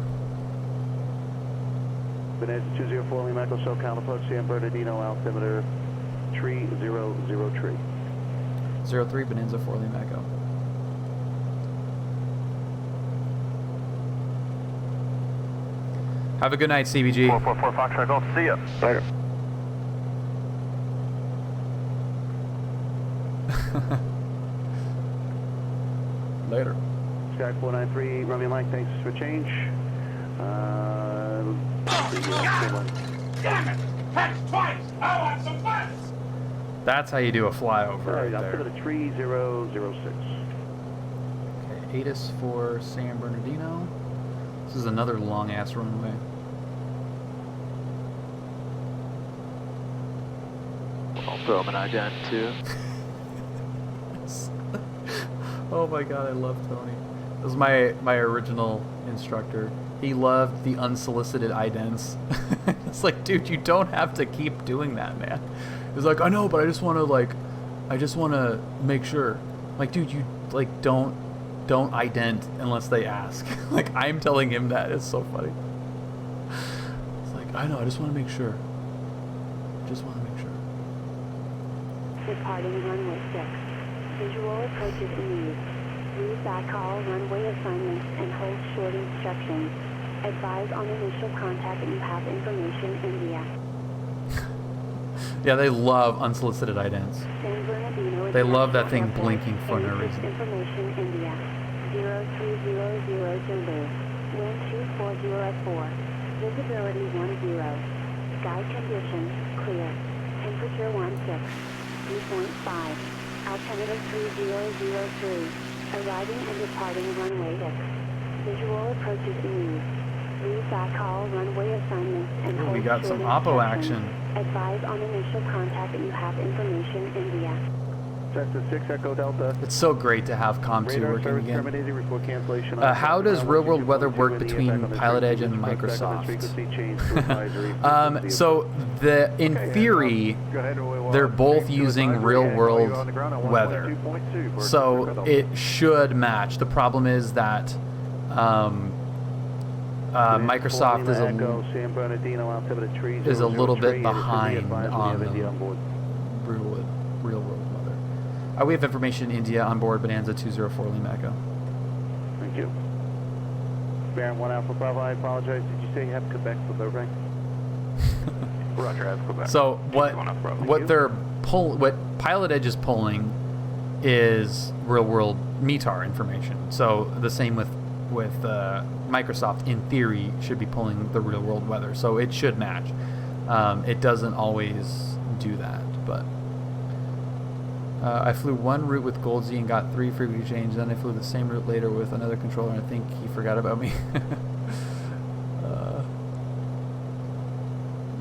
Bonanza 204 Lima Echo, SoCal approach, San Bernardino, altimeter 3003. 03 Bonanza 4 Lima Echo. Have a good night, CBG. 444 Foxtrot Golf. See ya. Later. Later. Sky 493 Romeo Mike, thanks for change. Damn it! Heck, twice! I want some fun! That's how you do a flyover right there. Altimeter 3006. Okay, ATIS for San Bernardino. This is another long-ass runway. I'll throw him an ident too. Oh my god, I love Tony. This was my original instructor. He loved the unsolicited idents. It's like, dude, you don't have to keep doing that, man. He's like, I know, but I just want to make sure. Like, dude, you like don't ident unless they ask. Like, I'm telling him that. It's so funny. It's like, I know, I just want to make sure. Just want to make sure. Departing runway 6. Visual approaches in use. Read back all runway assignments and hold short instructions. Advise on initial contact that you have information India. Yeah, they love unsolicited idents. San Bernardino. They love that thing blinking for no reason. Information India. 0300 Zulu. Wind 240 at 4. Visibility 10. Sky conditions clear. Temperature 16. Dew point 5. Altimeter 3003. Arriving and departing runway 6. Visual approaches in use. Read back all runway assignments and hold We got some short oppo instructions. action. Advise on initial contact that you have information India. Cessna 6 Echo Delta. It's so great to have COM2 Radar working service again. terminated. Report cancellation. How does real-world weather work between PilotEdge and Microsoft? So in theory, they're both using real-world weather, so it should match. The problem is that Microsoft is a little bit behind on the real-world weather. We have information in India on board Bonanza 204 Lima Echo. Thank you. Baron 1 Alpha Bravo, I apologize. Did you say you have Quebec for the ring? Roger, I have Quebec. So what PilotEdge is pulling is real-world METAR information. So the same with Microsoft, in theory, should be pulling the real-world weather. So it should match. It doesn't always do that, but I flew one route with Goldsy and got 3 frequency change. Then I flew the same route later with another controller, and I think he forgot about me.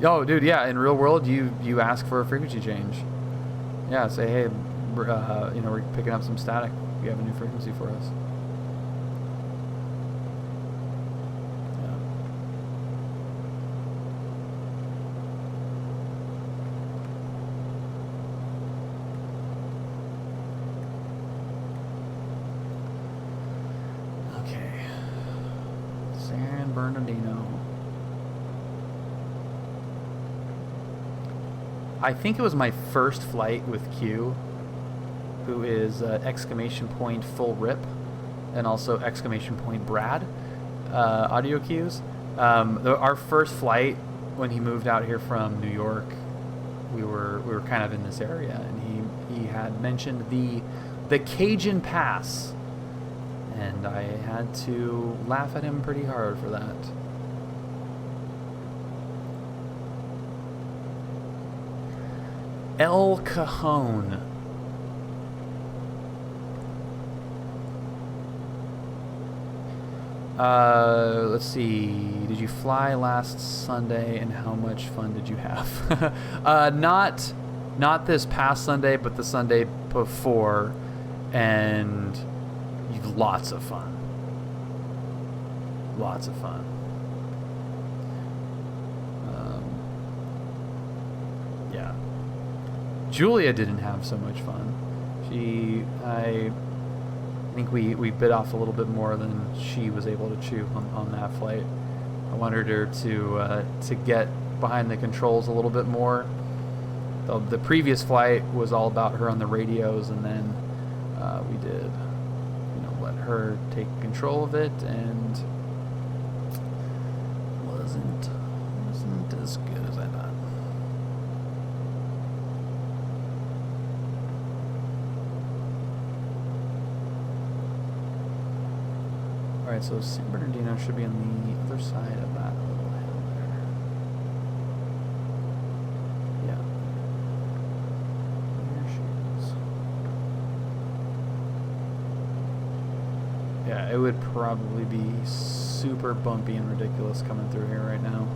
Yo, dude, yeah, in real world, you ask for a frequency change. Yeah, say, hey, we're picking up some static. You have a new frequency for us. San Bernardino. I think it was my first flight with Q, who is exclamation point full rip, and also exclamation point Brad audio cues. Our first flight when he moved out here from New York, we were kind of in this area, and he had mentioned the Cajun Pass. And I had to laugh at him pretty hard for that. El Cajon. Let's see. Did you fly last Sunday, and how much fun did you have? Not this past Sunday, but the Sunday before, and lots of fun. Lots of fun. Yeah. Julia didn't have so much fun. I think we bit off a little bit more than she was able to chew on that flight. I wanted her to get behind the controls a little bit more. The previous flight was all about her on the radios, and then we did let her take control of it, and wasn't as good as I thought. Alright, so San Bernardino should be on the other side of that little hill there. Yeah. There she is. Yeah, it would probably be super bumpy and ridiculous coming through here right now.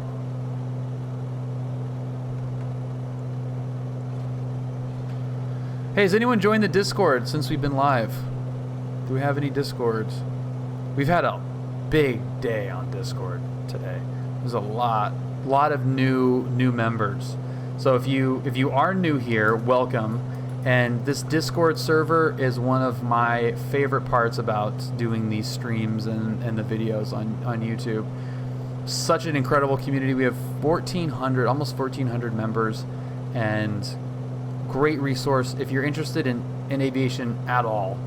Hey, has anyone joined the Discord since we've been live? Do we have any Discords? We've had a big day on Discord today. There's a lot of new members. So if you are new here, welcome. And this Discord server is one of my favorite parts about doing these streams and the videos on YouTube. Such an incredible community. We have 1,400, almost 1,400 members, and great resource if you're interested in aviation at all,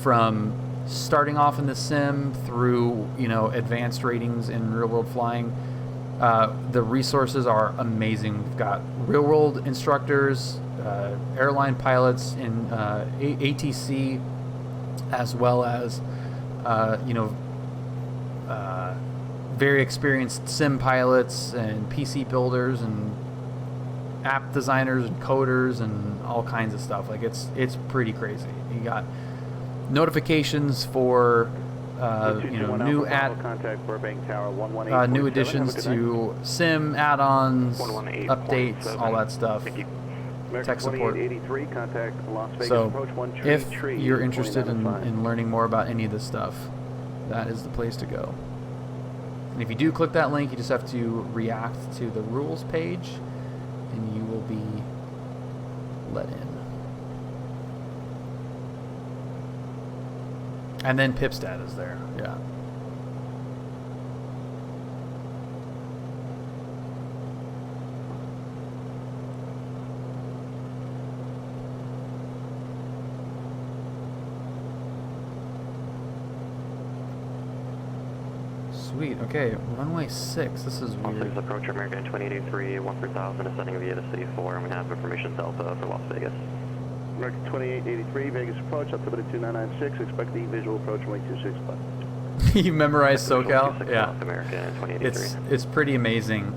from starting off in the sim through, you know, advanced ratings in real world flying. The resources are amazing. We've got real world instructors, airline pilots in ATC, as well as you know, very experienced sim pilots and PC builders and app designers and coders and all kinds of stuff. Like it's pretty crazy. You got notifications for you know, new new additions to sim add-ons, updates, all that stuff. Tech support. So if you're interested in learning more about any of this stuff, that is the place to go. And if you do click that link, you just have to react to the rules page and you will be let in. And then Pipstat is there, yeah. Sweet, okay, runway 6, this is weird. Approach American 2883, 1 per 1,000, ascending via the city 4, and we have information Delta for Las Vegas. American 2883, Vegas approach, altimeter 2996, expect the visual approach runway 265. You memorized SoCal? Yeah. American 2883. It's pretty amazing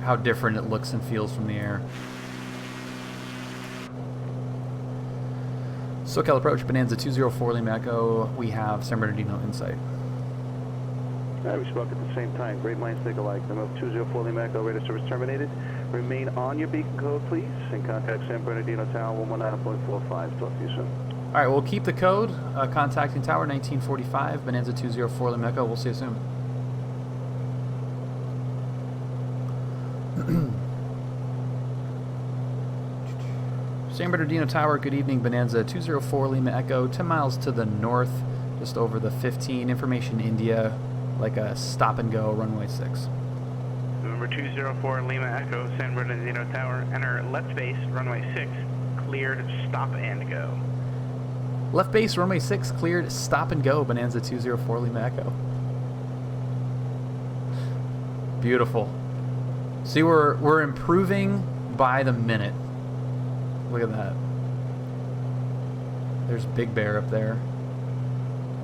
how different it looks and feels from the air. SoCal approach, Bonanza 204 Lima Echo, we have San Bernardino in sight. We spoke at the same time. Great minds think alike. Number 204 Lima Echo, radar service terminated. Remain on your beacon code, please, and contact San Bernardino Tower 119.45. Talk to you soon. All right, we'll keep the code. Contacting Tower 1945, Bonanza 204 Lima Echo. We'll see you soon. San Bernardino Tower, good evening. Bonanza 204 Lima Echo, 10 miles to the north, just over the 15. Information India, like a stop and go, runway 6. Number 204 Lima Echo, San Bernardino Tower, enter left base, runway 6, cleared, stop and go. Left base, runway 6, cleared, stop and go, Bonanza 204 Lima Echo. Beautiful. See, we're improving by the minute. Look at that. There's Big Bear up there.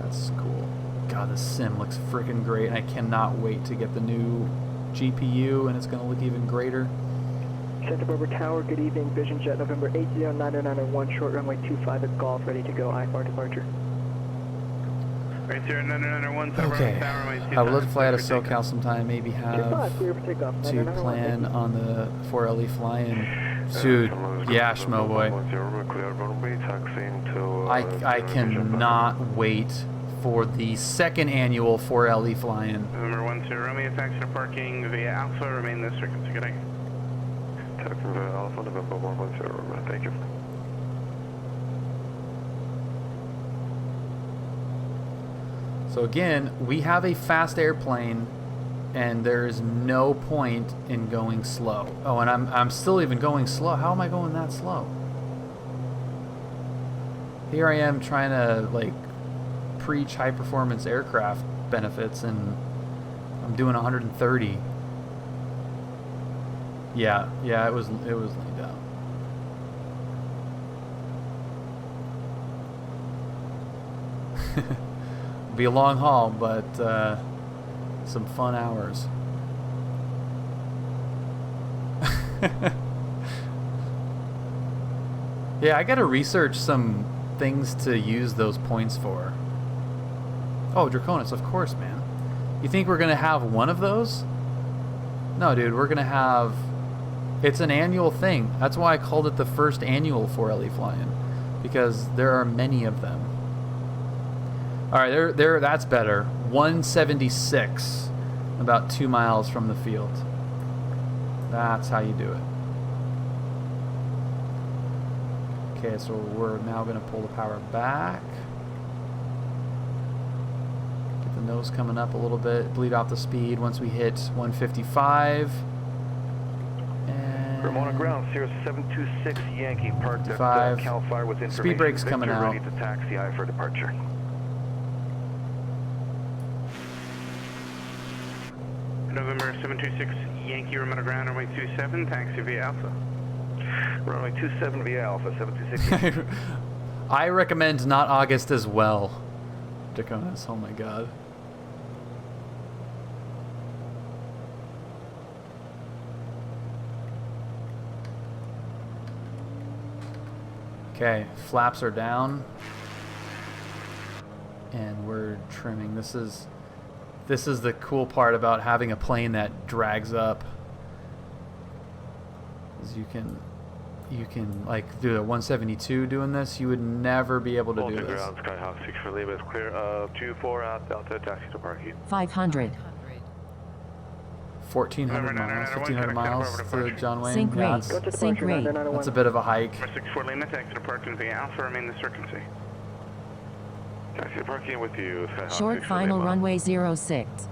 That's cool. God, this sim looks freaking great, and I cannot wait to get the new GPU, and it's going to look even greater. Santa Barbara Tower, good evening. Vision Jet November 80991, short runway 25 at Golf, ready to go. IFR departure. Right there, 991, Santa Okay. Barbara Tower, runway 25. I would love to fly out of SoCal sometime, maybe have to plan on the 4LE fly-in. Dude, yeah, Schmo boy. I cannot wait for the second annual 4LE fly-in. Number 12 Romeo, taxi to parking via Alpha, remain this frequency. Good day. Taxi via Alpha, November 110 Romeo, thank you. So again, we have a fast airplane, and there is no point in going slow. Oh, and I'm still even going slow. How am I going that slow? Here I am trying to like preach high performance aircraft benefits, and I'm doing 130. Yeah, it was laid down. Be a long haul, but some fun hours. Yeah, I gotta research some things to use those points for. Oh, Draconis, of course, man. You think we're gonna have one of those? No, dude, we're gonna have... It's an annual thing. That's why I called it the first annual 4LE fly-in. because there are many of them. All right, that's better. 176, about 2 miles from the field. That's how you do it. Okay, so we're now going to pull the power back. Get the nose coming up a little bit. Bleed off the speed once we hit 155. And Ramona ground, Sierra 726 Yankee parked at Cal Fire with information. Speed brake's coming out. Ready to taxi I for departure. November 726 Yankee, Ramona ground, runway 27, taxi via Alpha. Runway 27 via Alpha, 726. I recommend not August as well. Dakotas, oh my god. Okay, flaps are down. And we're trimming. This is the cool part about having a plane that drags up. Is you can like do a 172 doing this. You would never be able to do this. Ground, Skyhawk 6 for Lima is clear. 24 out Delta, taxi to parking. 500. 1,400 miles, 1,500 miles to John Wayne. Sync Yeah, rate. Sync rate. that's a bit of a hike. 64 Lima, taxi to parking via Alpha, remain the circumstances. Taxi to parking with you, Skyhawk Short 6 final Lima. runway 06.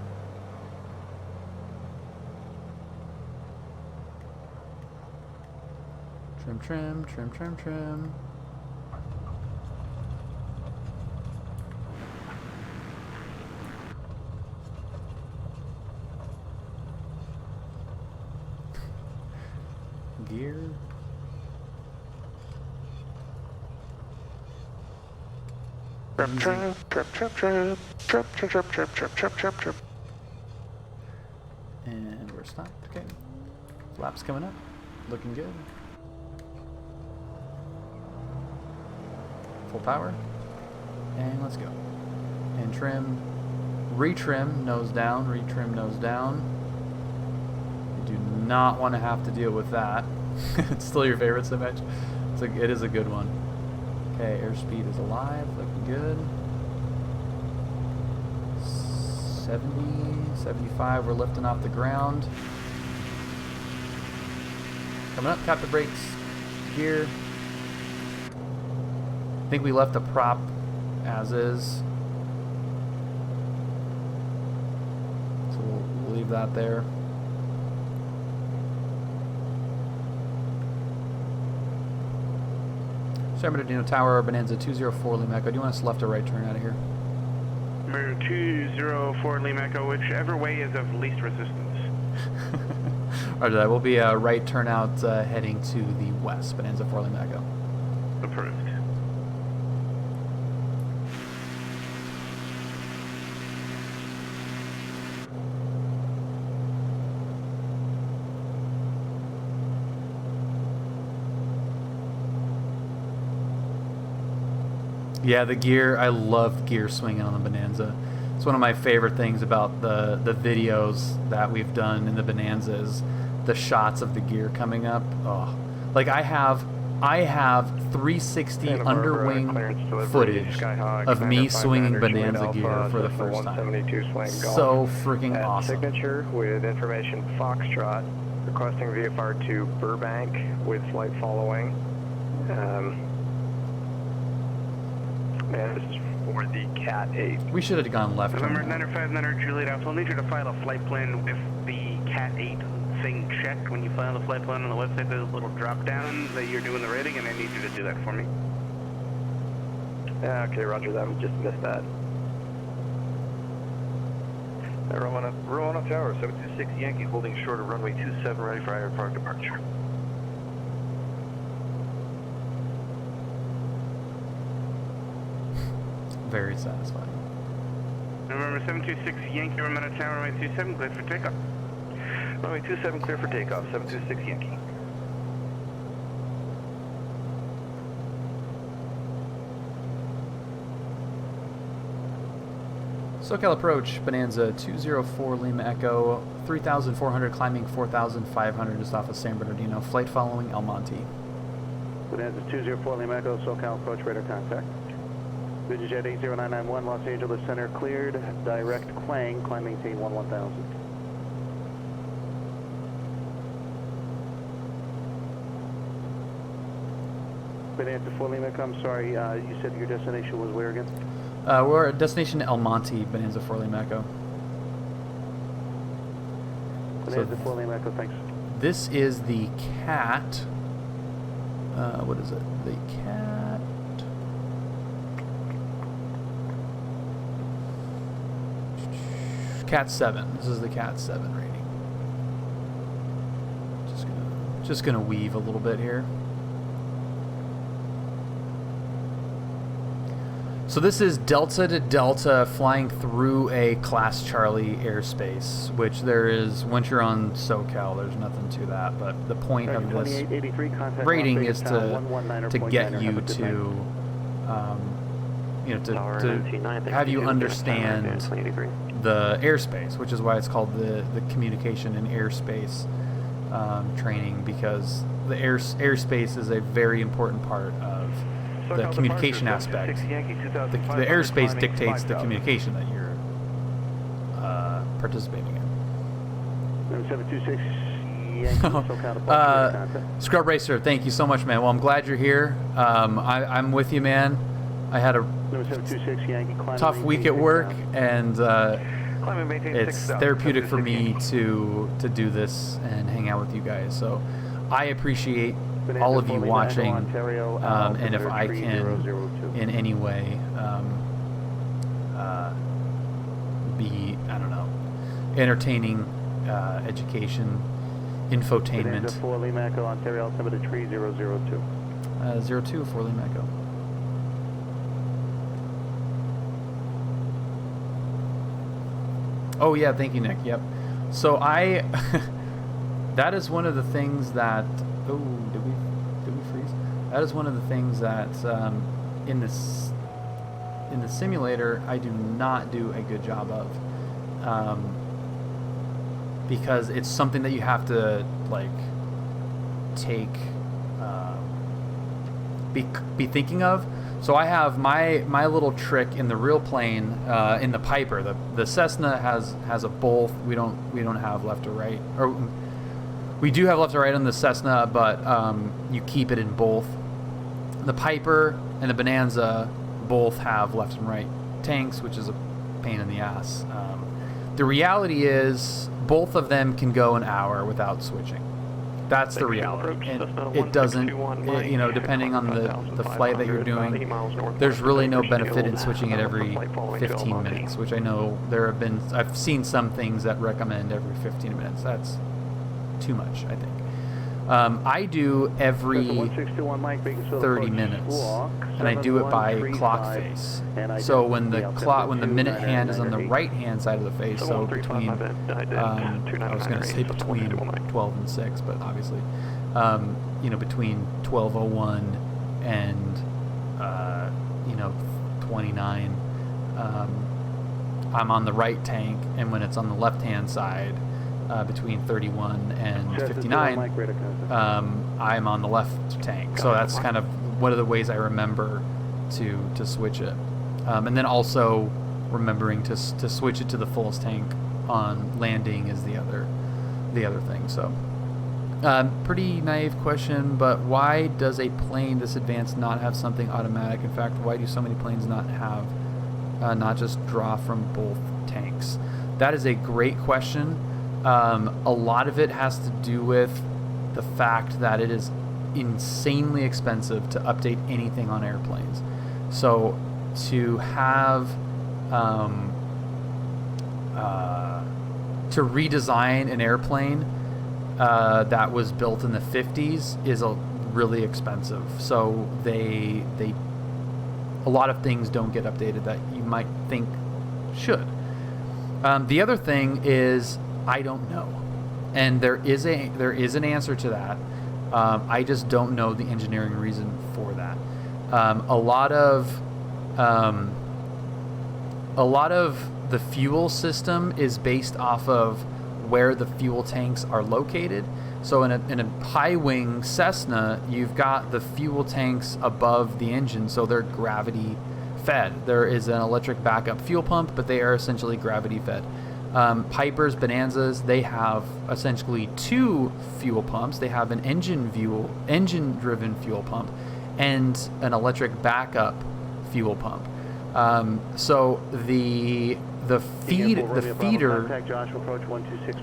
Trim, trim, trim, trim, trim. Gear. Trip. And we're stopped. Okay. Flaps coming up. Looking good. Full power. And let's go. And trim. Retrim, nose down. Retrim, nose down. You do not want to have to deal with that. It's still your favorite so much. It is a good one. Okay, airspeed is alive. Looking good. 70, 75. We're lifting off the ground. Coming up, tap the brakes. Gear. I think we left the prop as is. So we'll leave that there. San Bernardino Tower, Bonanza 204 Lima Echo. Do you want us left or right turn out of here? Number 204 Lima Echo, whichever way is of least resistance. Roger that. We'll be a right turnout heading to the west, Bonanza 4 Lima Echo. Approved. Yeah, the gear, I love gear swinging on the Bonanza. It's one of my favorite things about the videos that we've done in the Bonanza is the shots of the gear coming up. Oh, like I have 360 underwing footage of me swinging Bonanza gear for the first time. So freaking awesome. Signature with information Foxtrot, requesting VFR to Burbank with flight following. And this is for the Cat 8. We should have gone left. November 959 Juliet Alpha. I'll need you to file a flight plan with the Cat 8 thing checked. When you file the flight plan on the website, there's a little drop down that you're doing the rating, and I need you to do that for me. Okay, roger that. We just missed that. Roanoke Tower, 726 Yankee, holding short of runway 27, ready for airport departure. Very satisfying. November 726 Yankee, Ramona Tower, runway 27, cleared for takeoff. Runway 27, clear for takeoff, 726 Yankee. SoCal approach, Bonanza 204 Lima Echo, 3,400 climbing 4,500 just off of San Bernardino. Flight following El Monte. Bonanza 204 Lima Echo, SoCal approach radar contact. Vision Jet 80991, Los Angeles Center cleared. Direct Clang, climb maintain 11,000. Bonanza 4 Lima Echo, I'm sorry, you said your destination was where again? We're at destination El Monte, Bonanza 4 Lima Echo. Bonanza 4 Lima Echo, thanks. This is the Cat. What is it? The Cat. Cat 7. This is the Cat 7 rating. Just gonna weave a little bit here. So this is Delta to Delta flying through a Class Charlie airspace, which there is, once you're on SoCal, there's nothing to that, but the point of this rating is to get you to, you know, to have you understand the airspace, which is why it's called the communication and airspace training, because the airspace is a very important part of the communication aspect. The airspace dictates the communication that you're participating in. 726 Scrub Racer, thank you so much, man. Well, I'm glad you're here. I'm with you, man. I had a tough week at work, and it's therapeutic for me to do this and hang out with you guys. So I appreciate all of you watching, and if I can in any way be, I don't know, entertaining, education, infotainment. 4 Lima Echo, Ontario, altimeter 3002. 02 4 Lima Echo. Oh yeah, thank you, Nick. Yep. So that is one of the things that. Oh, did we freeze? That is one of the things that in the simulator I do not do a good job of, because it's something that you have to like take be thinking of. So I have my little trick in the real plane, in the Piper. The Cessna has a both. We don't have left or right, or we do have left or right on the Cessna, but you keep it in both. The Piper and the Bonanza both have left and right tanks, which is a pain in the ass. The reality is both of them can go an hour without switching. That's the reality, and it doesn't, you know, depending on the flight that you're doing, there's really no benefit in switching it every 15 minutes, which I know I've seen some things that recommend every 15 minutes. That's too much, I think. I do every 30 minutes, and I do it by clock face. So when the minute hand is on the right hand side of the face, so between, I was going to say between 12 and 6, but obviously, you know, between 12:01 and 29, I'm on the right tank, and when it's on the left hand side, between 31 and 59, I'm on the left tank. So that's kind of one of the ways I remember to switch it. And then also remembering to switch it to the fullest tank on landing is the other thing. So pretty naive question, but why does a plane this advanced not have something automatic? In fact, why do so many planes not have not just draw from both tanks? That is a great question. A lot of it has to do with the fact that it is insanely expensive to update anything on airplanes. So to have to redesign an airplane that was built in the 50s is really expensive. So a lot of things don't get updated that you might think should. The other thing is, I don't know, and there is an answer to that. I just don't know the engineering reason for that. A lot of the fuel system is based off of where the fuel tanks are located, So in a high-wing Cessna, you've got the fuel tanks above the engine, so they're gravity-fed. There is an electric backup fuel pump, but they are essentially gravity-fed. Pipers, Bonanzas, they have essentially 2 fuel pumps. They have an engine-driven fuel pump and an electric backup fuel pump. So the feeder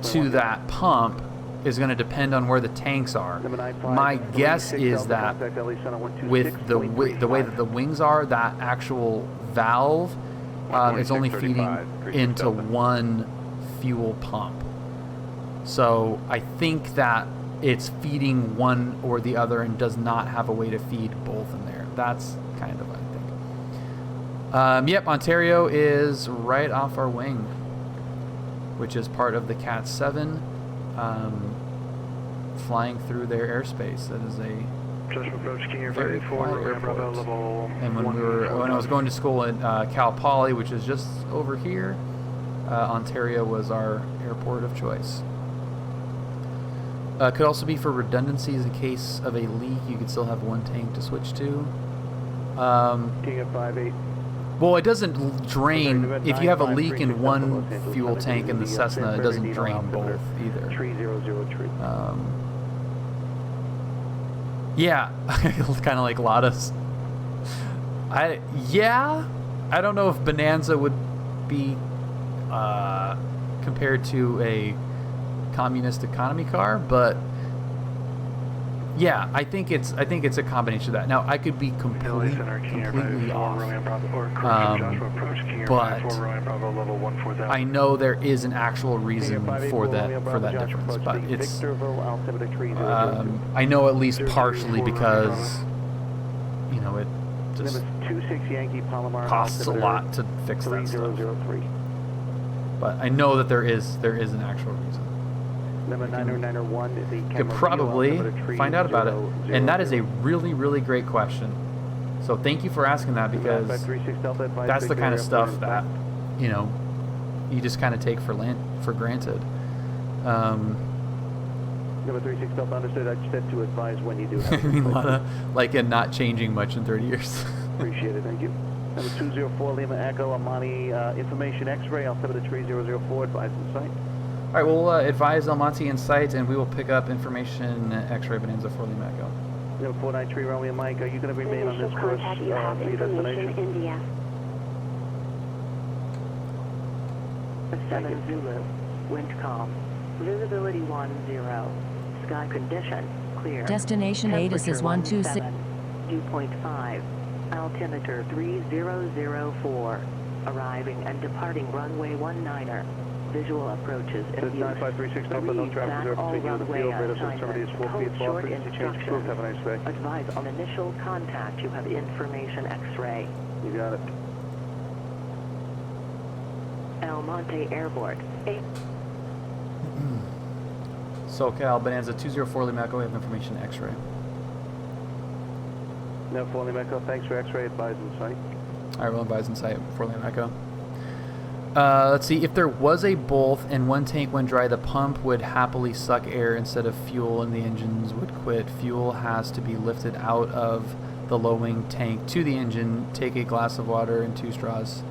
to that pump is going to depend on where the tanks are. My guess is that with the way that the wings are, that actual valve is only feeding into one fuel pump. So I think that it's feeding one or the other and does not have a way to feed both in there. That's kind of, I think. Yep, Ontario is right off our wing, which is part of the Cat 7. Flying through their airspace. That is a very quiet airport. And when I was going to school at Cal Poly, which is just over here, Ontario was our airport of choice. Could also be for redundancies in case of a leak. You could still have one tank to switch to. King of 5-8. Well, it doesn't drain. If you have a leak in one fuel tank in the Cessna, it doesn't drain both either. Yeah, kind of like Lotus. I don't know if Bonanza would be compared to a communist economy car, but yeah, I think it's a combination of that. Now I could be completely off, but I know there is an actual reason for that difference. But it's I know at least partially because it just costs a lot to fix that stuff. But I know that there is an actual reason. You could probably find out about it, and that is a really, really great question. So thank you for asking that, because that's the kind of stuff that you just kind of take for granted. Number 36 Delta understood. I just had to advise when you do have I mean, a lot of and not changing much in 30 years. Appreciate it, thank you. Number 204 Lima Echo Almonte, information X-ray. I'll 73004, advise in sight. All right, we'll advise Almonte in sight, and we will pick up information X-ray Bonanza for Lima Echo. Number 493 Romeo Mike, are you going to remain on this course for your destination? India. 7 Zulu, wind calm, visibility 10, sky condition clear. Destination ATC is 126. Dew point 5, altimeter 3004, arriving and departing runway 19er. Visual approaches in use. 9536 Delta, no traffic observed between you and the field. Radar system terminated 4 feet, short frequency change approved. Have a nice day. Advise on initial contact. You have information X-ray. You got it. El Monte Airport. SoCal Bonanza 204 Lima Echo, we have information X-ray. No, 4 Lima Echo, thanks for X-ray, advise in sight. All right, we'll advise in sight for Lima Echo. Let's see, if there was a bolt and one tank went dry, the pump would happily suck air instead of fuel and the engines would quit. Fuel has to be lifted out of the low-wing tank to the engine, take a glass of water and 2 straws.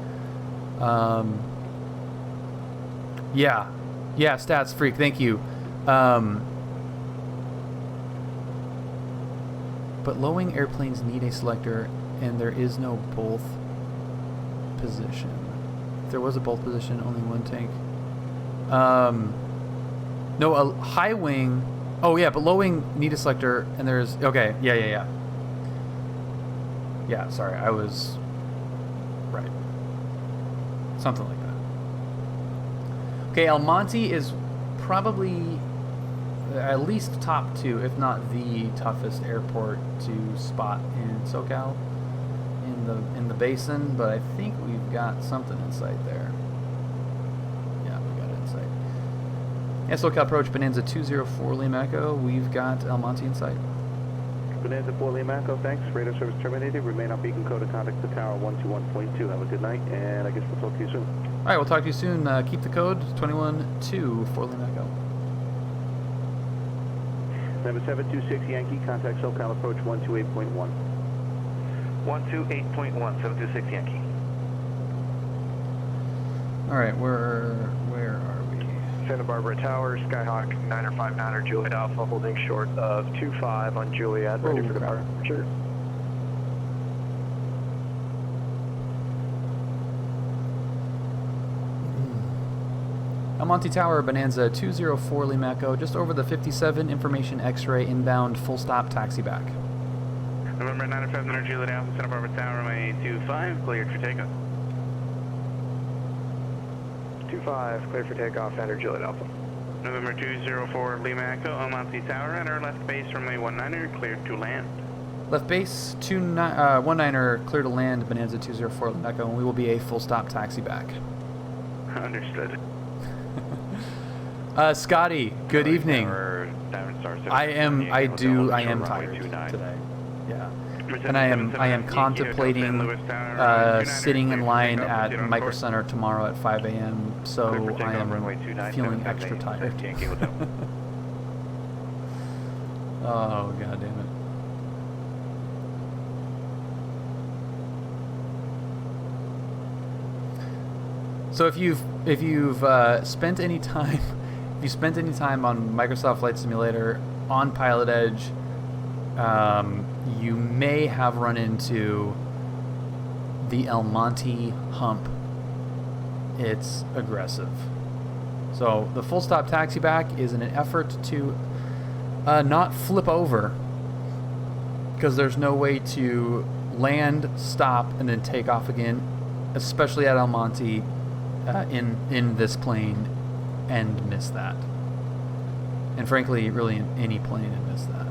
Yeah, Stats Freak, thank you. But low-wing airplanes need a selector, and there is no both position. If there was a bolt position, only one tank. No, a high wing. Oh yeah, but low wing need a selector, and there's okay. Yeah. Yeah, sorry, I was right. Something like that. Okay, Almonte is probably at least top 2, if not the toughest airport to spot in SoCal. In the basin, but I think we've got something in sight there. Yeah, we got it in sight. SoCal approach Bonanza 204 Lima Echo. We've got Almonte in sight. Bonanza 4 Lima Echo, thanks. Radar service terminated. Remain on beacon code to contact the tower 121.2. Have a good night, and I guess we'll talk to you soon. All right, we'll talk to you soon. Keep the code 21-2 for Lima Echo. Number 726 Yankee, contact SoCal approach 128.1. 128.1, 726 Yankee. Alright, where are we? Santa Barbara Tower, Skyhawk 959er Juliet Alpha, holding short of 25 on Juliet, ready for departure. El Monte Tower, Bonanza 204 Lima Echo, just over the 57, information X-ray inbound, full stop, taxi back. November 959er Juliet Alpha, Santa Barbara Tower, runway 25, cleared for takeoff. 25, cleared for takeoff, enter Juliet Alpha. November 204 Lima Echo, El Monte Tower, enter left base, runway 19er, cleared to land. Left base, 19er, clear to land, Bonanza 204 Lima Echo, and we will be a full stop, taxi back. Understood. Scotty, good evening. I am tired today. Yeah. And I am contemplating sitting in line at Micro Center tomorrow at 5 a.m. So I am feeling extra tired. Oh, god damn it. So if you've spent any time on Microsoft Flight Simulator on PilotEdge, you may have run into the El Monte hump. It's aggressive. So the full stop taxi back is in an effort to not flip over, because there's no way to land, stop, and then take off again, especially at El Monte in this plane, and miss that. And frankly, really in any plane and miss that.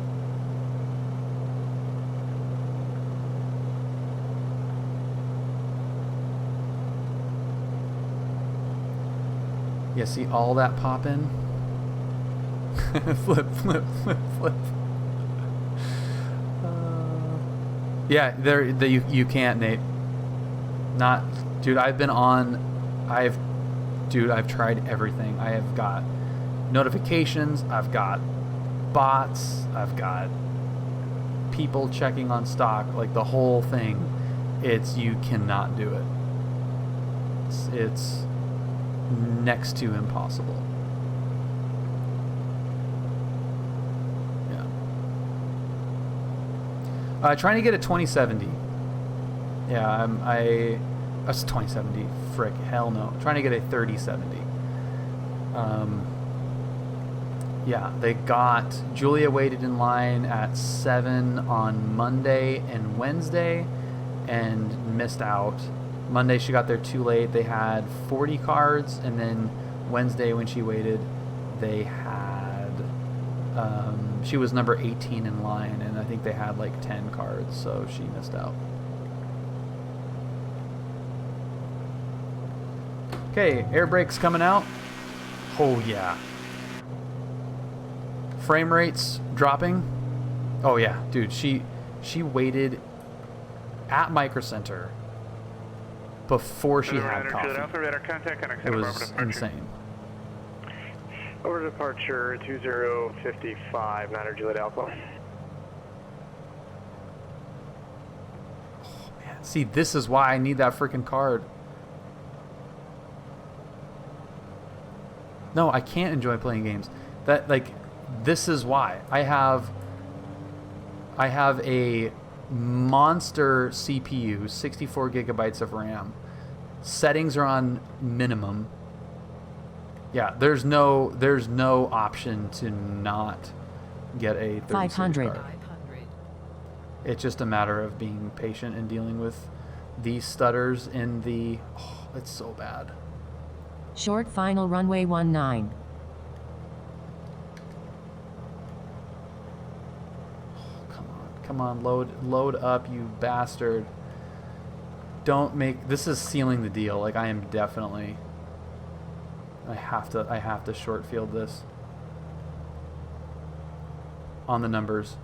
Yeah, see all that pop in? Flip, flip, flip, flip. Yeah, you can't, Nate. Not, dude. I've tried everything. I have got notifications. I've got bots. I've got people checking on stock. Like the whole thing. You cannot do it. It's next to impossible. Yeah. Trying to get a 2070. Yeah, that's 2070. Frick, hell no. Trying to get a 3070. Yeah, they got Julia waited in line at 7 on Monday and Wednesday and missed out. Monday she got there too late. They had 40 cards, and then Wednesday when she waited, they had she was number 18 in line, and I think they had like 10 cards, so she missed out. Okay, air brakes coming out. Oh yeah. Frame rates dropping. Oh yeah, dude, she waited at Micro Center before she had coffee. It was insane. Over departure 2055, 9er Juliet Alpha. Oh man, see, this is why I need that freaking card. No, I can't enjoy playing games. This is why. I have a monster CPU, 64 gigabytes of RAM. Settings are on minimum. Yeah, there's no option to not get a 500 card. It's just a matter of being patient and dealing with these stutters in the... Oh, it's so bad. Short final runway 19. Come on, load up, you bastard. Don't make... This is sealing the deal. Like, I am definitely... I have to short field this. On the numbers.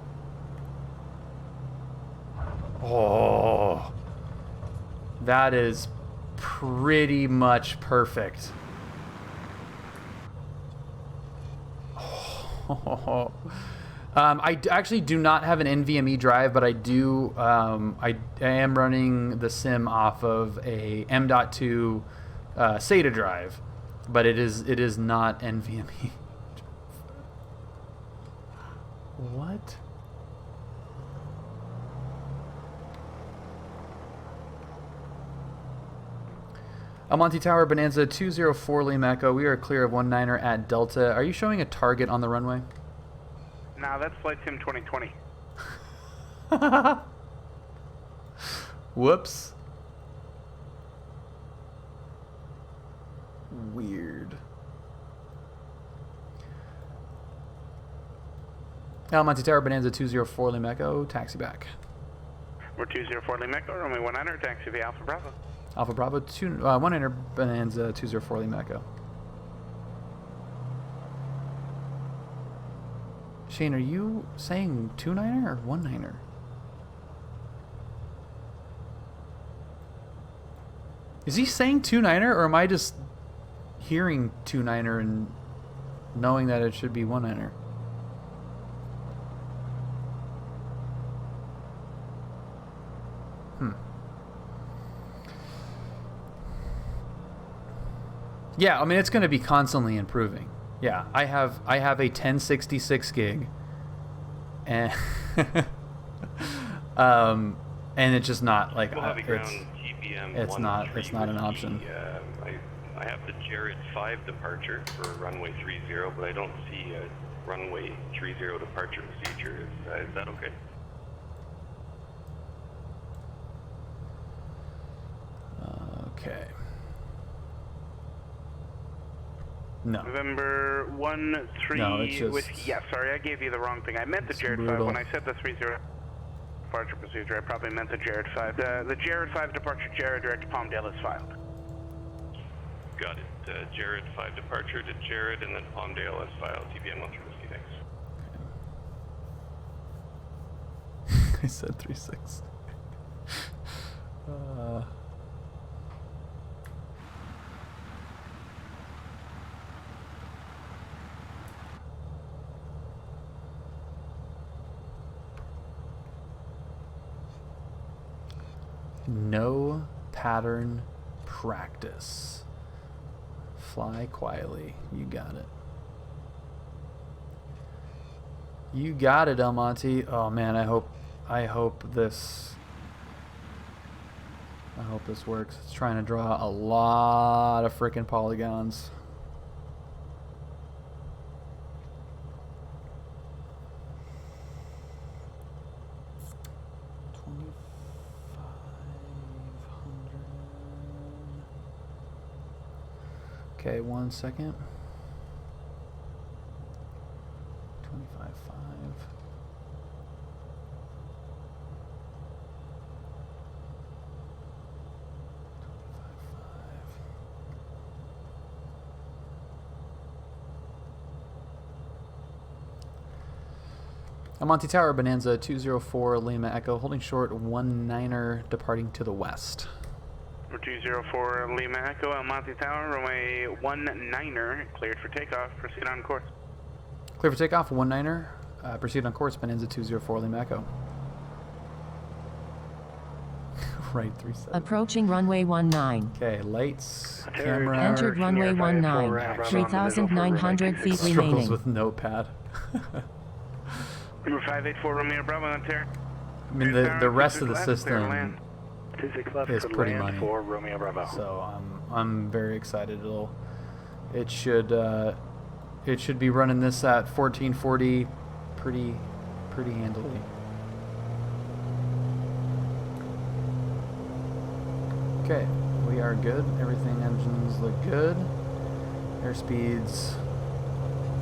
Oh. That is pretty much perfect. Oh. I actually do not have an NVMe drive, but I do. I am running the sim off of a M.2 SATA drive, but it is not NVMe. What? Almonte Tower, Bonanza 204 Lima Echo. We are clear of 19er at Delta. Are you showing a target on the runway? Nah, that's Flight Sim 2020. Whoops. Weird. Almonte Tower, Bonanza 204 Lima Echo. Taxi back. We're 204 Lima Echo, runway 19er, taxi via Alpha Bravo. Alpha Bravo 19er Bonanza 204 Lima Echo. Shane, are you saying 29er or 19er? Is he saying 29er, or am I just hearing 29er and knowing that it should be 19er? Yeah, I mean, it's going to be constantly improving. Yeah, I have a 1066 gig, and and it's just not like it's not an option. I have the Jared 5 departure for runway 30, but I don't see a runway 30 departure procedure. Is that okay? Okay. No. November 13 no, it's just, with, yeah, sorry, I gave you the wrong thing. I meant the Jared 5. When I said the 30 departure procedure, I probably meant the Jared 5. The Jared 5 departure, Jared direct to Palmdale is filed. Got it. Jared 5 departure to Jared, and then Palmdale is filed. TBM 13 whiskey, thanks. I said 36. No pattern practice. Fly quietly. You got it. You got it, Almonte. Oh man, I hope this works. It's trying to draw a lot of freaking polygons. Okay, 1 second. 25.5. Almonte Tower, Bonanza 204 Lima Echo, holding short 19er departing to the west. 204 Lima Echo, Almonte Tower, runway 19er, cleared for takeoff. Proceed on course. Clear for takeoff, 19er. Proceed on course, Bonanza 204 Lima Echo. Right, 37. Approaching runway 19. Okay, lights, camera. Entered runway 19. 3,900 feet Struggles remaining. with notepad. Number 584 Romeo Bravo on Terra. I mean, the rest of the system is pretty money. For Romeo Bravo. So I'm very excited. It should be running this at 1440 pretty handily. Okay, we are good. Everything, engines look good. Airspeed's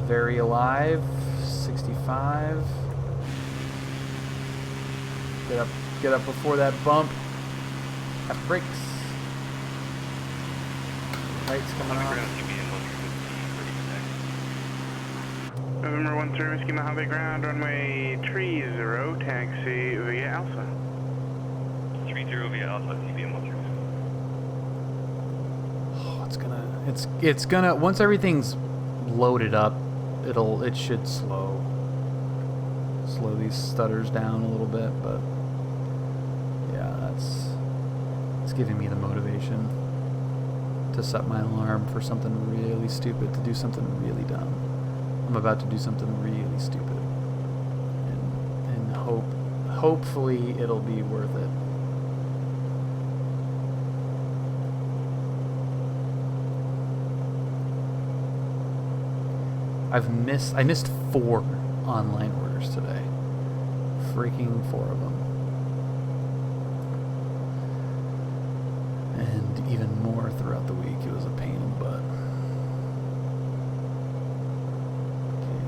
very alive. 65. Get up before that bump. Tap brakes. Lights coming on. November 13 Whiskey Mojave Ground, runway 30, taxi via Alpha. 30 via Alpha, TBM 13. Oh, it's gonna once everything's loaded up, it should slow. slow these stutters down a little bit, but yeah, it's giving me the motivation to set my alarm for something really stupid, to do something really dumb. I'm about to do something really stupid, and hopefully it'll be worth it. I missed 4 online orders today. Freaking 4 of them. And even more throughout the week. It was a pain in the butt. Okay,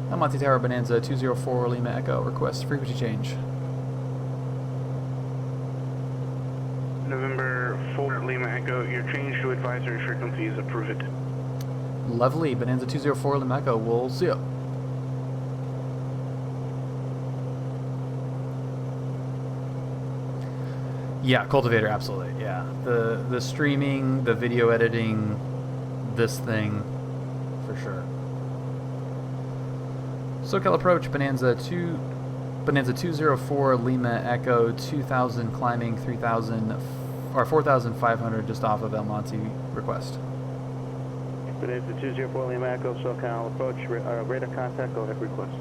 24. Monte Tower Bonanza 204 Lima Echo. Request frequency change. November 4 Lima Echo, your change to advisory frequencies, approve it. Lovely. Bonanza 204 Lima Echo. We'll see you. Yeah, Cultivator, absolutely. Yeah, the streaming, the video editing, this thing, for sure. SoCal Approach, Bonanza 204 Lima Echo 2000 climbing 3000 or 4500 just off of El Monte request. Bonanza 204 Lima Echo, SoCal Approach, radar contact, go ahead, request.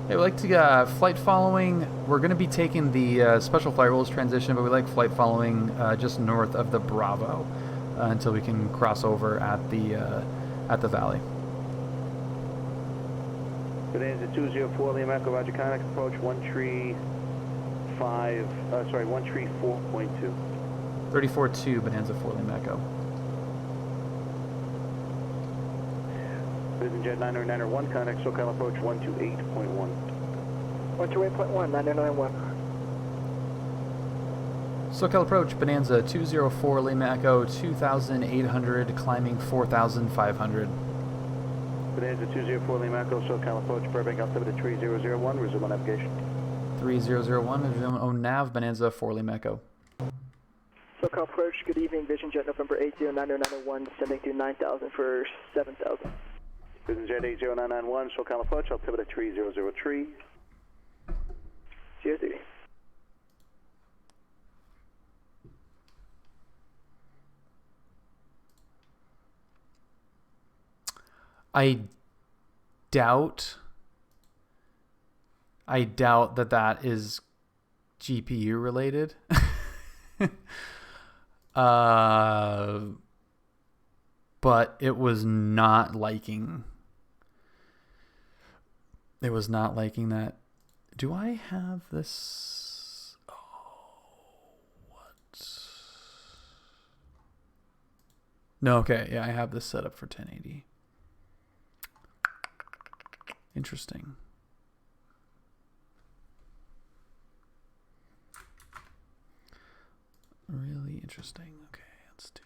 Hey, we like to flight following. We're going to be taking the special flight rules transition, but we like flight following just north of the Bravo until we can cross over at the valley. Bonanza 204 Lima Echo, roger, contact approach 134.2. 34-2 Bonanza 4 Lima Echo. Business Jet 901, contact SoCal approach 128.1. 128.1, 991. SoCal Approach, Bonanza 204 Lima Echo 2800 climbing 4500. Bonanza 204 Lima Echo, SoCal Approach, Burbank altimeter 3001, resume on navigation. 3001, resume on nav, Bonanza 4 Lima Echo. SoCal Approach, good evening, Vision Jet November 809091, descending to 9000 for 7000. Business Jet 80991, SoCal Approach, altimeter 3003. 00. I doubt that is GPU related. But it was not liking that. Do I have this? Oh, what? No, okay. Yeah, I have this set up for 1080. Interesting. Really interesting. Okay, let's do.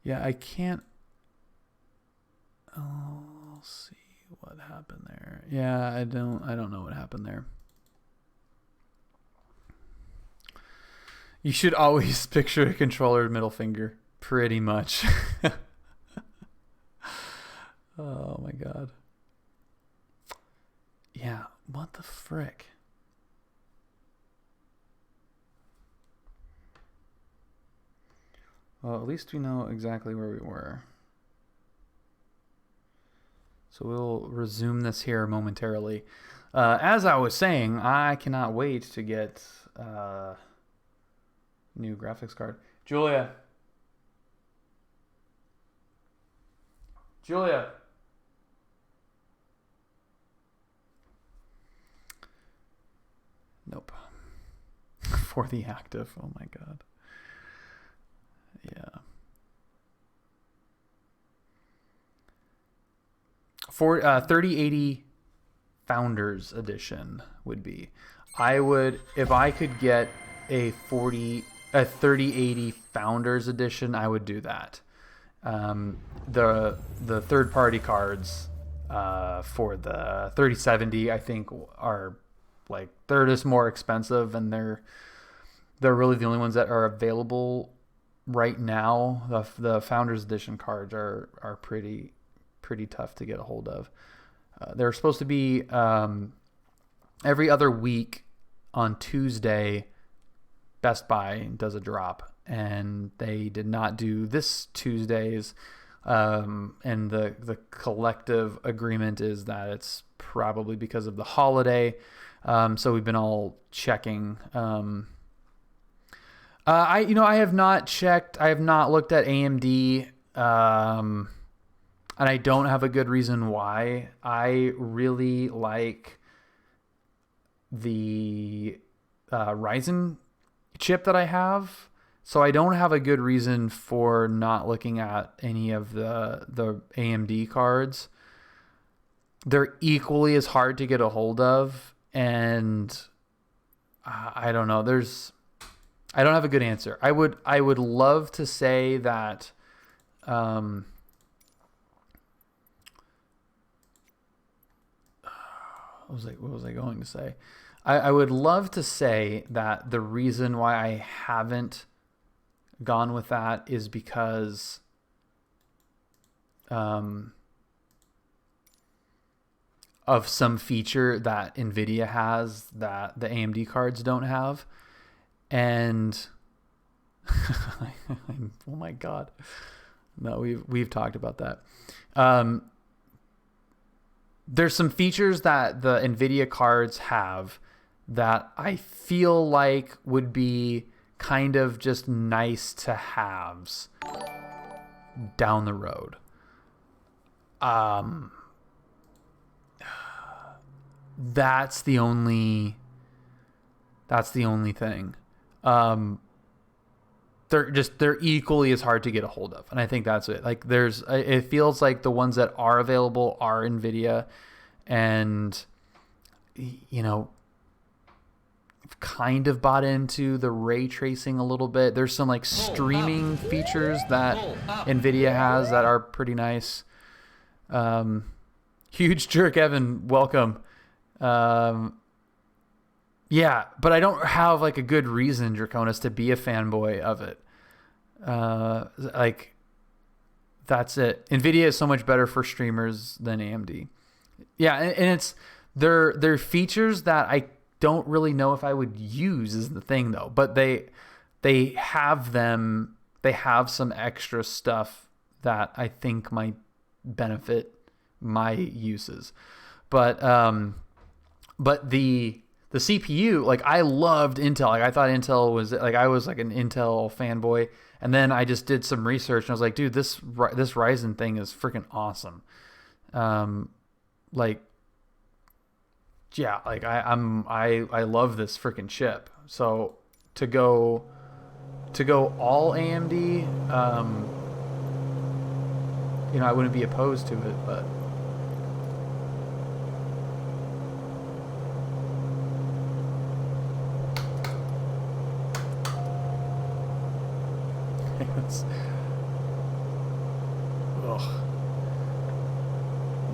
Yeah, I can't. I'll see what happened there. Yeah, I don't know what happened there. You should always picture a controller middle finger, pretty much. Oh my god. Yeah, what the frick? Well, at least we know exactly where we were. So we'll resume this here momentarily. As I was saying, I cannot wait to get new graphics card. Julia. Nope. For the active. Oh my god. Yeah. For 3080 Founders Edition would be. I would, if I could get a 3080 Founders Edition, I would do that. The third party cards for the 3070 I think are like, they're just more expensive, and they're really the only ones that are available right now, the Founders Edition cards are pretty tough to get a hold of. They're supposed to be every other week on Tuesday. Best Buy does a drop, and they did not do this Tuesday's. And the collective agreement is that it's probably because of the holiday. So we've been all checking. I have not checked. I have not looked at AMD, and I don't have a good reason why. I really like the Ryzen chip that I have, so I don't have a good reason for not looking at any of the AMD cards. They're equally as hard to get a hold of, and I don't know. I don't have a good answer. I would love to say that what was I going to say? I would love to say that the reason why I haven't gone with that is because of some feature that NVIDIA has that the AMD cards don't have. And oh my God, no, we've talked about that. There's some features that the NVIDIA cards have that I feel like would be kind of just nice to haves down the road. That's the only thing. They're equally as hard to get a hold of, and I think that's it. Like it feels like the ones that are available are NVIDIA, and I've kind of bought into the ray tracing a little bit. There's some like streaming features that NVIDIA has that are pretty nice. Huge jerk, Evan, welcome. Yeah, but I don't have like a good reason, Draconis, to be a fanboy of it. Like that's it. NVIDIA is so much better for streamers than AMD. Yeah, and it's they're features that I don't really know if I would use is the thing though. But they have them. They have some extra stuff that I think might benefit my uses. But the CPU, like I loved Intel. Like I thought Intel was like, I was like an Intel fanboy. And then I just did some research and I was like, dude, this Ryzen thing is freaking awesome. Like, yeah, like I love this freaking chip. So to go all AMD, I wouldn't be opposed to it, but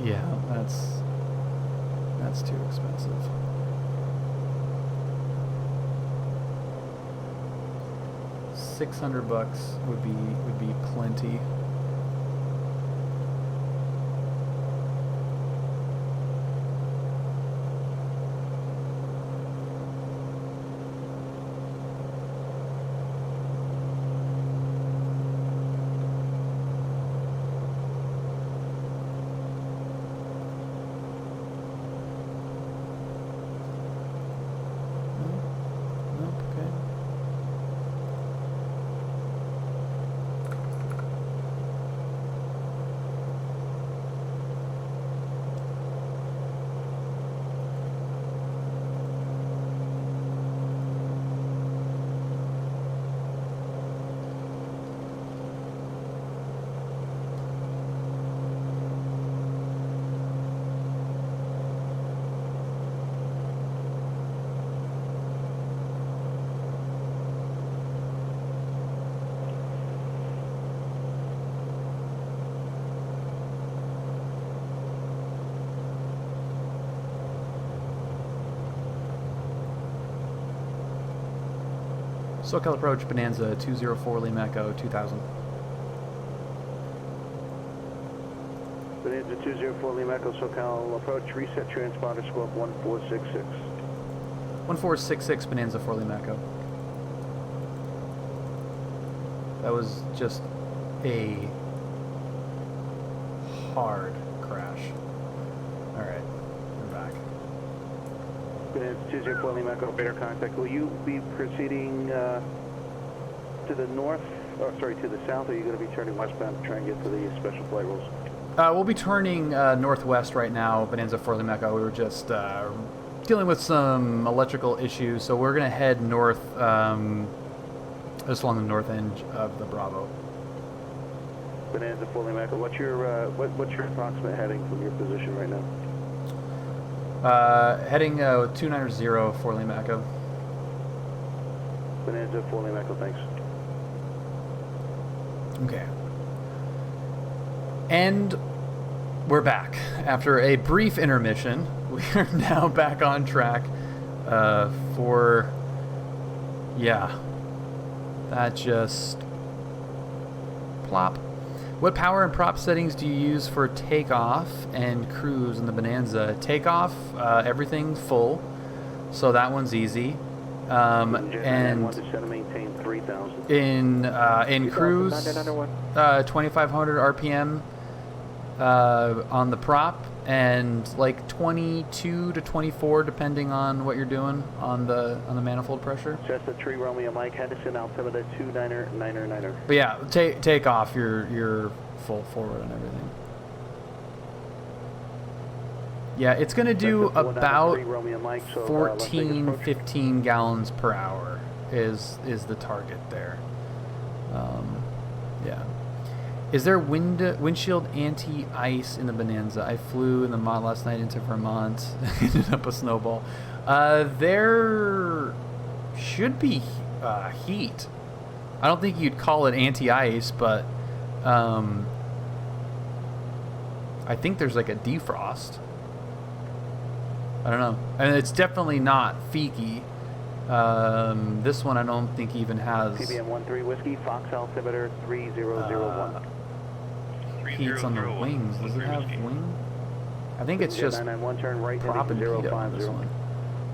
yeah, that's too expensive. $600 would be plenty. SoCal approach, Bonanza 204 Lima Echo 2000. Bonanza 204 Lima Echo SoCal approach, reset transponder scope 1466. 1466 Bonanza 4 Lima Echo. That was just a hard crash. Alright, we're back. Bonanza 204 Lima Echo, radar contact. Will you be proceeding to the north, or sorry, to the south, or are you going to be turning westbound to try and get to the special flight rules? We'll be turning northwest right now, Bonanza 4 Lima Echo. We were just dealing with some electrical issues, so we're going to head north, just along the north end of the Bravo. Bonanza 4 Lima Echo, what's your approximate heading from your position right now? Heading 290 4 Lima Echo. Bonanza 4 Lima Echo, thanks. Okay. And we're back. After a brief intermission, we are now back on track for, yeah, that just plop. What power and prop settings do you use for takeoff and cruise in the Bonanza? Takeoff, everything full, so that one's easy. And in cruise, 2,500 RPM on the prop, and like 22 to 24 depending on what you're doing on the manifold pressure. Cessna 3 Romeo Mike Henderson, altimeter 2999. But yeah, take off your full forward and everything. Yeah, it's gonna do about 15 gallons per hour is the target there. Yeah. Is there windshield anti-ice in the Bonanza? I flew in the mod last night into Vermont. Ended up a snowball. There should be heat. I don't think you'd call it anti-ice, but I think there's like a defrost. I don't know. And it's definitely not Fiki. This one I don't think even has PBM 13 Whiskey, Fox altimeter 3001. heats on the wings. Does it have wing? I think it's just turn right prop and pitot on this one.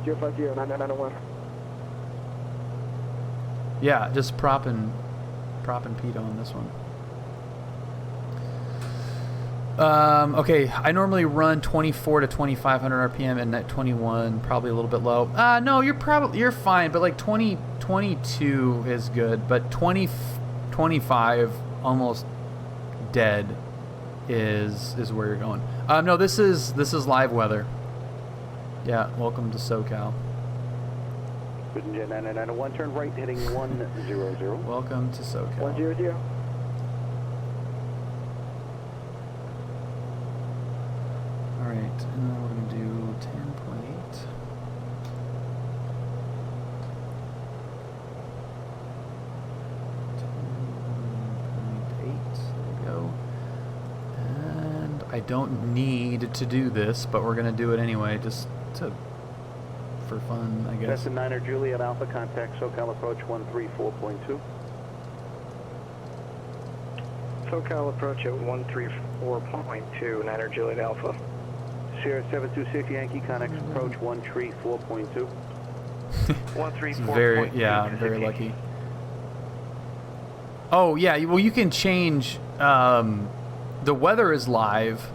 050 9901. Yeah, just prop and pitot on this one. Okay, I normally run 24 to 2,500 RPM and at 21 probably a little bit low. No, you're fine, but like 22 is good, but 25 almost dead is where you're going. No, this is live weather. Yeah, welcome to SoCal. Good jet 9901, turn right heading 100. Welcome to SoCal. 100. Alright, and then we're going to do 10.8. 10.8, there we go. And I don't need to do this, but we're going to do it anyway, just for fun, I guess. That's a 9er Juliet Alpha, contact SoCal approach 134.2. SoCal approach at 134.2, 9er Juliet Alpha. Sierra 726 Yankee, contact approach 134.2. 134.2. Very, yeah, very lucky. Oh, yeah, well, you can change, the weather is live.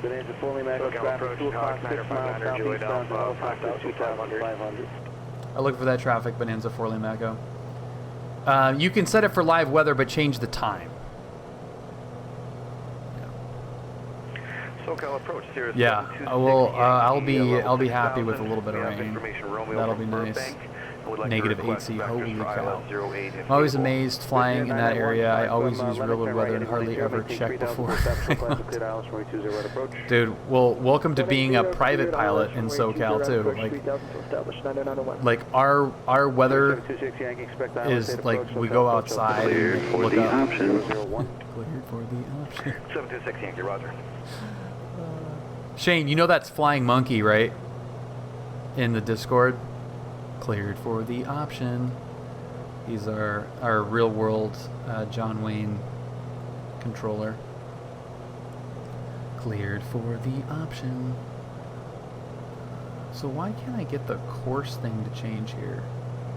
Bonanza fully maxed traffic, 2 o'clock, 6 miles southeastbound to helicopter 2,500. I look for that traffic, Bonanza 4 Lima Echo. You can set it for live weather, but change the time. SoCal approach, Sierra. Yeah, I'll be happy with a little bit of rain. That'll be nice. Negative 8C, holy cow. I'm always amazed flying in that area. I always use real good weather and hardly ever check before. Dude, well, welcome to being a private pilot in SoCal too. Like our weather is like we go outside and look up. Cleared for the option. 726 Yankee, roger. Shane, you know that's Flying Monkey, right? In the Discord. Cleared for the option. He's our real world John Wayne controller. Cleared for the option. So why can't I get the course thing to change here?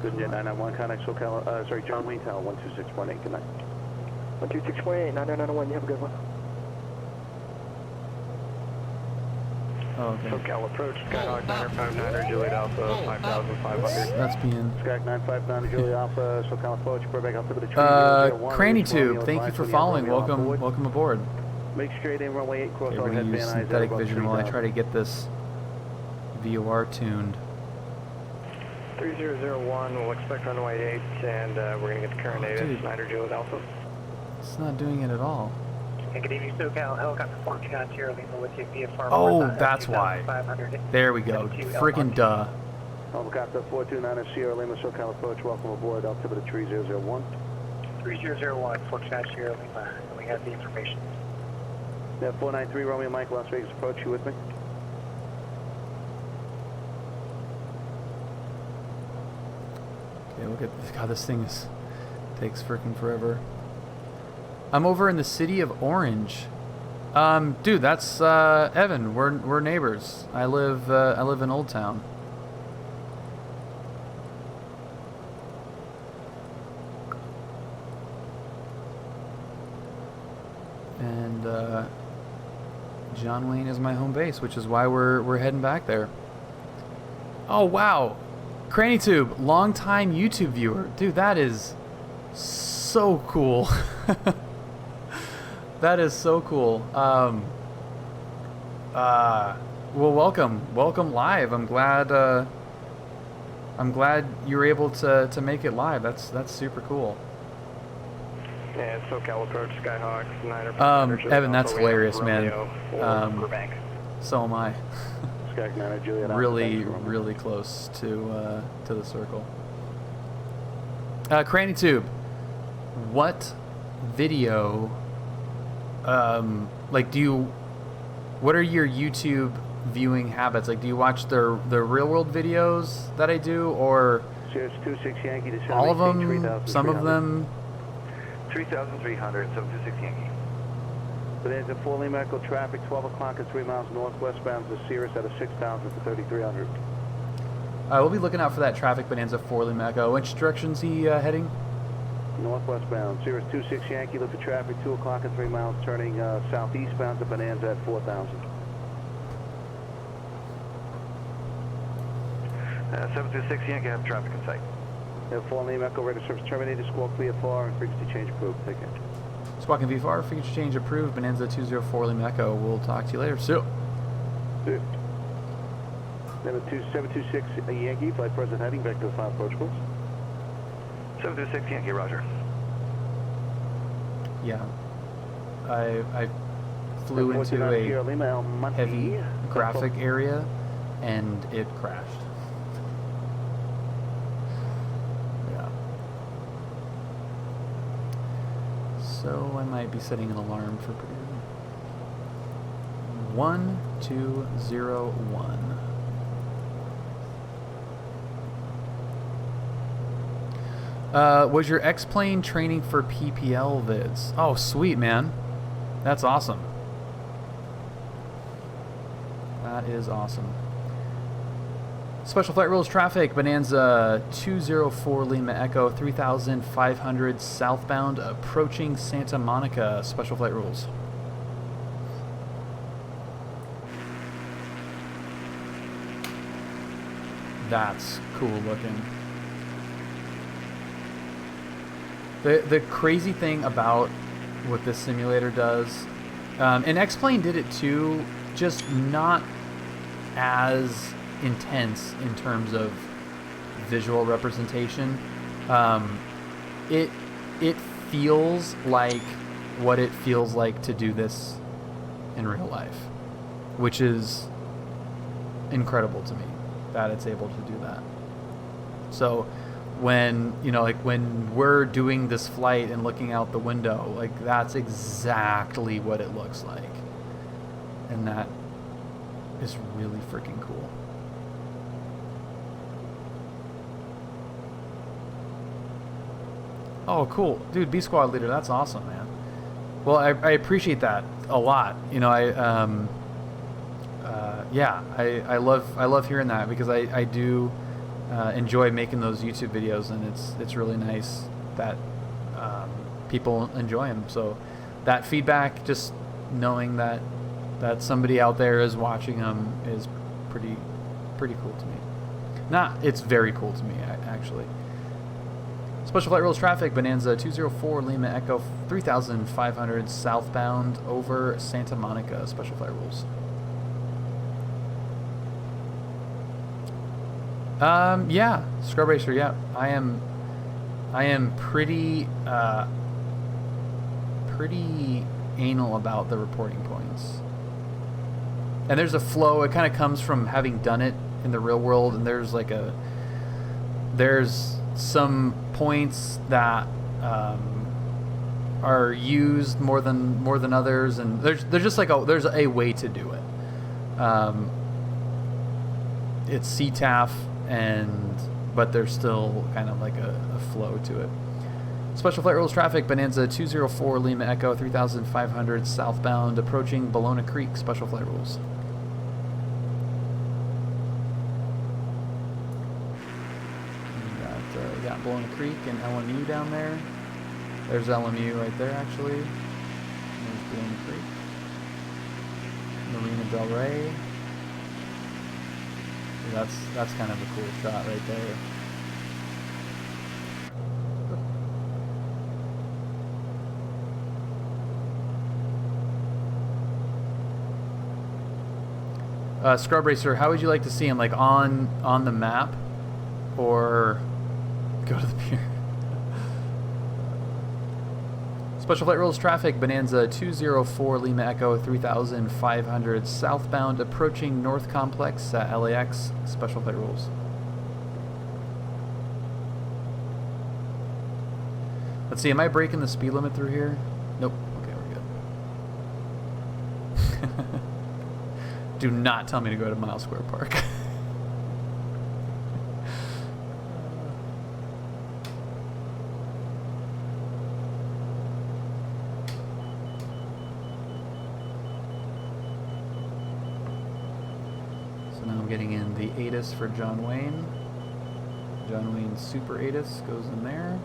Good jet 991, contact SoCal, sorry, John Wayne Tower 126.8, good night. 126.8, 9991, you have a good one. Oh, okay. SoCal approach, Skyhawk 959er, Juliet Alpha 5500. That's being... Skyhawk 959er, Juliet Alpha, SoCal approach, Burbank altimeter 301. Cranny Tube, thank you for following. Welcome aboard. Make straight in, runway 8, cross Okay, our we're going to headband, use eyes synthetic above vision while I 3000. try to get this VOR tuned. 3001, we'll expect runway 8, and we're going to get the current data. Dude. Snyder, Juliet Alpha. It's not doing it at all. Hey, good evening, SoCal. Helicopter 49 Sierra Lima with you via farm. Oh, that's why. There we go. Freaking duh. Helicopter 429 Sierra Lima, SoCal approach, welcome aboard, altimeter 3001. 3001, 49 Sierra Lima, and we have the information. Yeah, 493 Romeo Mike, Las Vegas approach, you with me? Okay, look at this. God, this thing takes freaking forever. I'm over in the city of Orange. Dude, that's Evan. We're neighbors. I live in Old Town. And John Wayne is my home base, which is why we're heading back there. Oh wow, Cranny Tube, long-time YouTube viewer, dude. That is so cool. That is so cool. Well, welcome live. I'm glad you were able to make it live. That's super cool. Yeah, SoCal approach, Skyhawk 9. Evan, that's hilarious, man. So am I. Skyhawk 9 Juliet Alpha. Really close to the circle. Cranny Tube, what video? Like, what are your YouTube viewing habits? Like, do you watch the real world videos that I do, or Sirius 26 Yankee to all of them? Some of them. 3,300, 726 Yankee. Bonanza 4 Lima Echo traffic, 12 o'clock at 3 miles northwestbound to Sirius at a 6,000 for 3,300. We'll be looking out for that traffic, Bonanza 4 Lima Echo. Which direction's he heading? Northwestbound, Sirius 26 Yankee, look at traffic, 2 o'clock at 3 miles, turning southeastbound to Bonanza at 4,000. 726 Yankee, have traffic in sight. 4 Lima Echo, radar service terminated, squawk VFR, and frequency change approved. Take care. Squawking VFR, frequency change approved, Bonanza 204 Lima Echo. We'll talk to you later. So. Number 726 Yankee, flight present heading, vector 5 approach course. 726 Yankee, roger. Yeah. I flew into a heavy graphic area and it crashed. Yeah. So I might be setting an alarm for 1201. Was your X-Plane training for PPL vids? Oh, sweet, man. That's awesome. That is awesome. Special flight rules traffic, Bonanza 204 Lima Echo, 3,500 southbound, approaching Santa Monica. Special flight rules. That's cool looking. The crazy thing about what this simulator does, and X-Plane did it too, just not as intense in terms of visual representation. It feels like what it feels like to do this in real life, which is incredible to me that it's able to do that. So when, you know, like when we're doing this flight and looking out the window, like that's exactly what it looks like. And that is really freaking cool. Oh, cool. Dude, B squad leader, that's awesome, man. Well, I appreciate that a lot. You know, yeah, I love hearing that, because I do enjoy making those YouTube videos, and it's really nice that people enjoy them. So that feedback, just knowing that somebody out there is watching them, is pretty cool to me. It's very cool to me, actually. Special Flight Rules traffic, Bonanza 204 Lima Echo 3500 southbound over Santa Monica. Special Flight Rules. Yeah, Scrub Racer, yeah. I am pretty anal about the reporting points. And there's a flow, it kind of comes from having done it in the real world, and there's some points that are used more than others, and there's just like there's a way to do it. It's CTAF, but there's still kind of like a flow to it. Special Flight Rules traffic, Bonanza 204 Lima Echo 3500 southbound approaching Bologna Creek. Special Flight Rules. Got Bologna Creek and LMU down there. There's LMU right there, actually. There's Bologna Creek. Marina Del Rey. That's kind of a cool shot right there. Scrub Racer, how would you like to see him? Like on the map, or go to the pier? Special Flight Rules traffic, Bonanza 204 Lima Echo 3500 southbound approaching North Complex at LAX. Special Flight Rules. Let's see, am I breaking the speed limit through here? Nope. Okay, we're good. Do not tell me to go to Mile Square Park. So now I'm getting in the ATIS for John Wayne. John Wayne Super ATIS goes in there.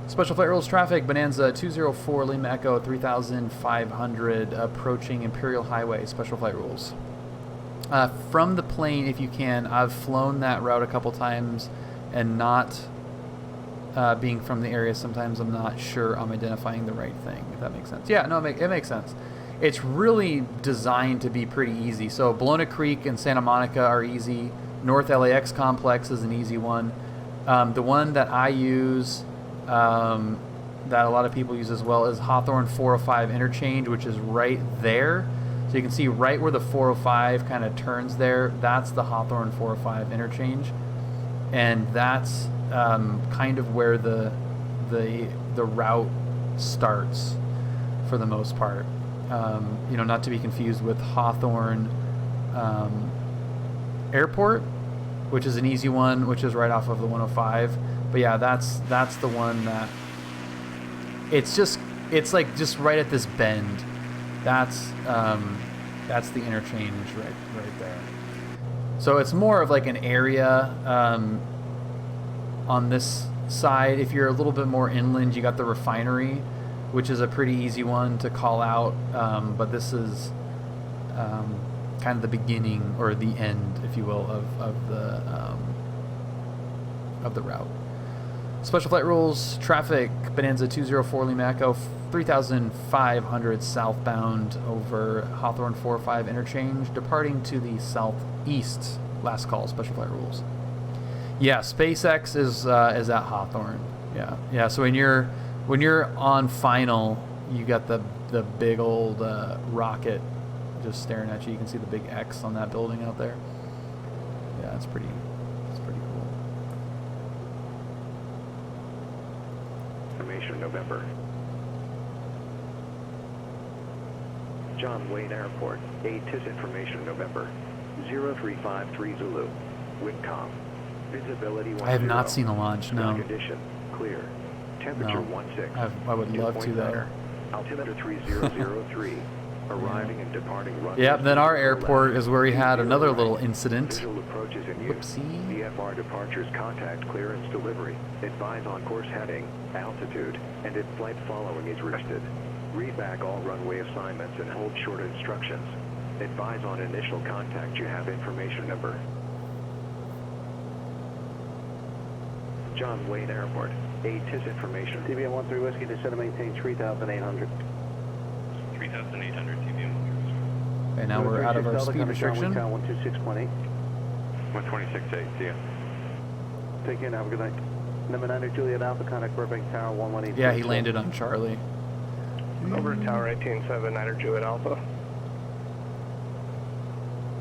Special Flight Rules traffic, Bonanza 204 Lima Echo 3500 approaching Imperial Highway. Special Flight Rules. From the plane, if you can, I've flown that route a couple times, and not being from the area, sometimes I'm not sure I'm identifying the right thing, if that makes sense. Yeah, no, it makes sense. It's really designed to be pretty easy. So Bologna Creek and Santa Monica are easy. North LAX Complex is an easy one. The one that I use, that a lot of people use as well, is Hawthorne 405 interchange, which is right there. So you can see right where the 405 kind of turns there, that's the Hawthorne 405 interchange, and that's kind of where the route starts for the most part. You know, not to be confused with Hawthorne Airport, which is an easy one, which is right off of the 105. But yeah, that's the one that it's like just right at this bend. That's the interchange right there. So it's more of like an area on this side. If you're a little bit more inland, you got the refinery, which is a pretty easy one to call out. But this is kind of the beginning, or the end, if you will, of the route. Special Flight Rules traffic, Bonanza 204 Lima Echo 3500 southbound over Hawthorne 405 interchange, departing to the southeast. Last call. Special Flight Rules. Yeah, SpaceX is at Hawthorne. Yeah. So when you're on final, you got the big old rocket just staring at you. You can see the big X on that building out there. Yeah, it's pretty cool. Information November. John Wayne Airport, ATIS information November. 0353 Zulu. Windcom. Visibility I have not seen a launch, no. Condition, clear. Temperature No. 16. I would love to, though. Altimeter 3003. Arriving and departing runway. Yep, then our airport is where we had another little incident. Visual approaches in Whoopsie. VFR departures, contact, clearance, delivery. Advise on course heading, altitude, and if flight following is requested. Read back all runway assignments and hold short instructions. Advise on initial contact. You have information number. John Wayne Airport. ATC information. TBM 13 Whiskey, descend to maintain 3,800. 3,800 TBM. Okay, now we're out of our speed restriction. 126.8. 126.8, see ya. Take care, have a good night. Number 9 Juliet Alpha, contact Burbank Tower 118. Yeah, he landed on Charlie. Over Tower 18-7, 9 Juliet Alpha.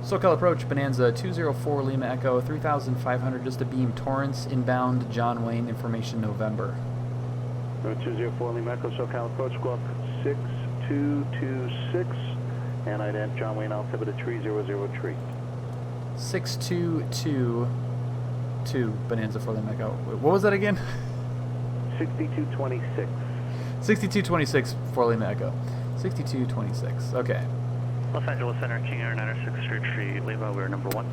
SoCal approach, Bonanza 204 Lima Echo, 3,500 just to beam Torrance, inbound John Wayne, information November. Number 204 Lima Echo, SoCal approach, squawk 6226, and ident John Wayne altimeter 3003. 6222 Bonanza for Lima Echo. What was that again? 6226. 6226 for Lima Echo. 6226, okay. Los Angeles Center, King Air 906, Tree Lima, we're number 1.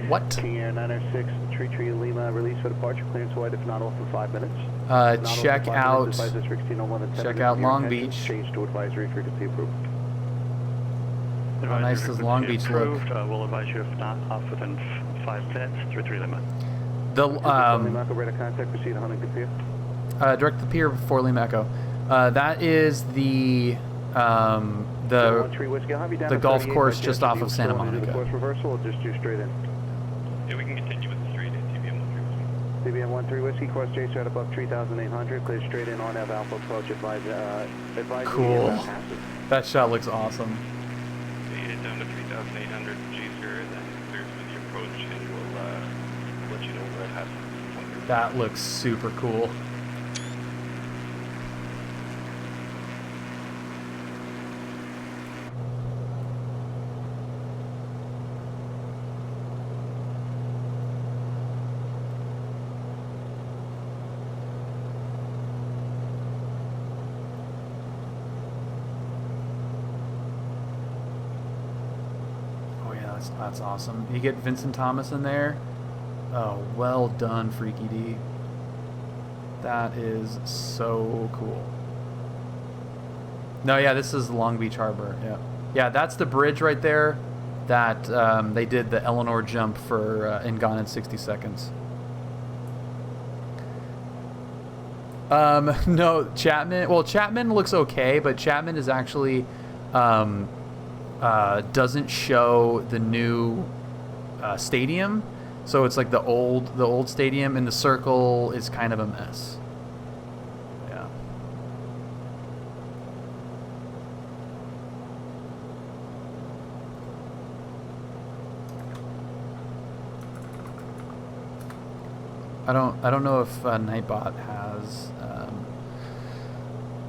What? King Air 906, Tree Lima, release for departure, clearance wide if not off for 5 minutes. Check out Long Beach. Change to advisory frequency approved. How nice does Long Beach look? We'll advise you if not off within 5 minutes, 33 Lima. The Lima Echo, radar contact, proceed to Huntington Pier. Direct the pier before Lima Echo. That is the golf course just off of Santa Monica. Course reversal or just do straight in? Yeah, we can continue with the straight in TBM 13 Whiskey. TBM 13 Whiskey, course J right above 3,800, clear straight in on F Alpha approach, advise cool. That shot looks awesome. Get it down to 3,800 G.Skill, then clears with the approach, and we'll let you know where it has. That looks super cool. That's awesome. You get Vincent Thomas in there. Oh, well done, Freaky D. That is so cool. No, yeah, this is Long Beach Harbor. Yeah, yeah, that's the bridge right there that they did the Eleanor jump for in Gone in 60 Seconds. No, Chapman. Well, Chapman looks okay, but Chapman is actually doesn't show the new stadium, so it's like the old stadium, and the circle is kind of a mess. Yeah. I don't know if Nightbot has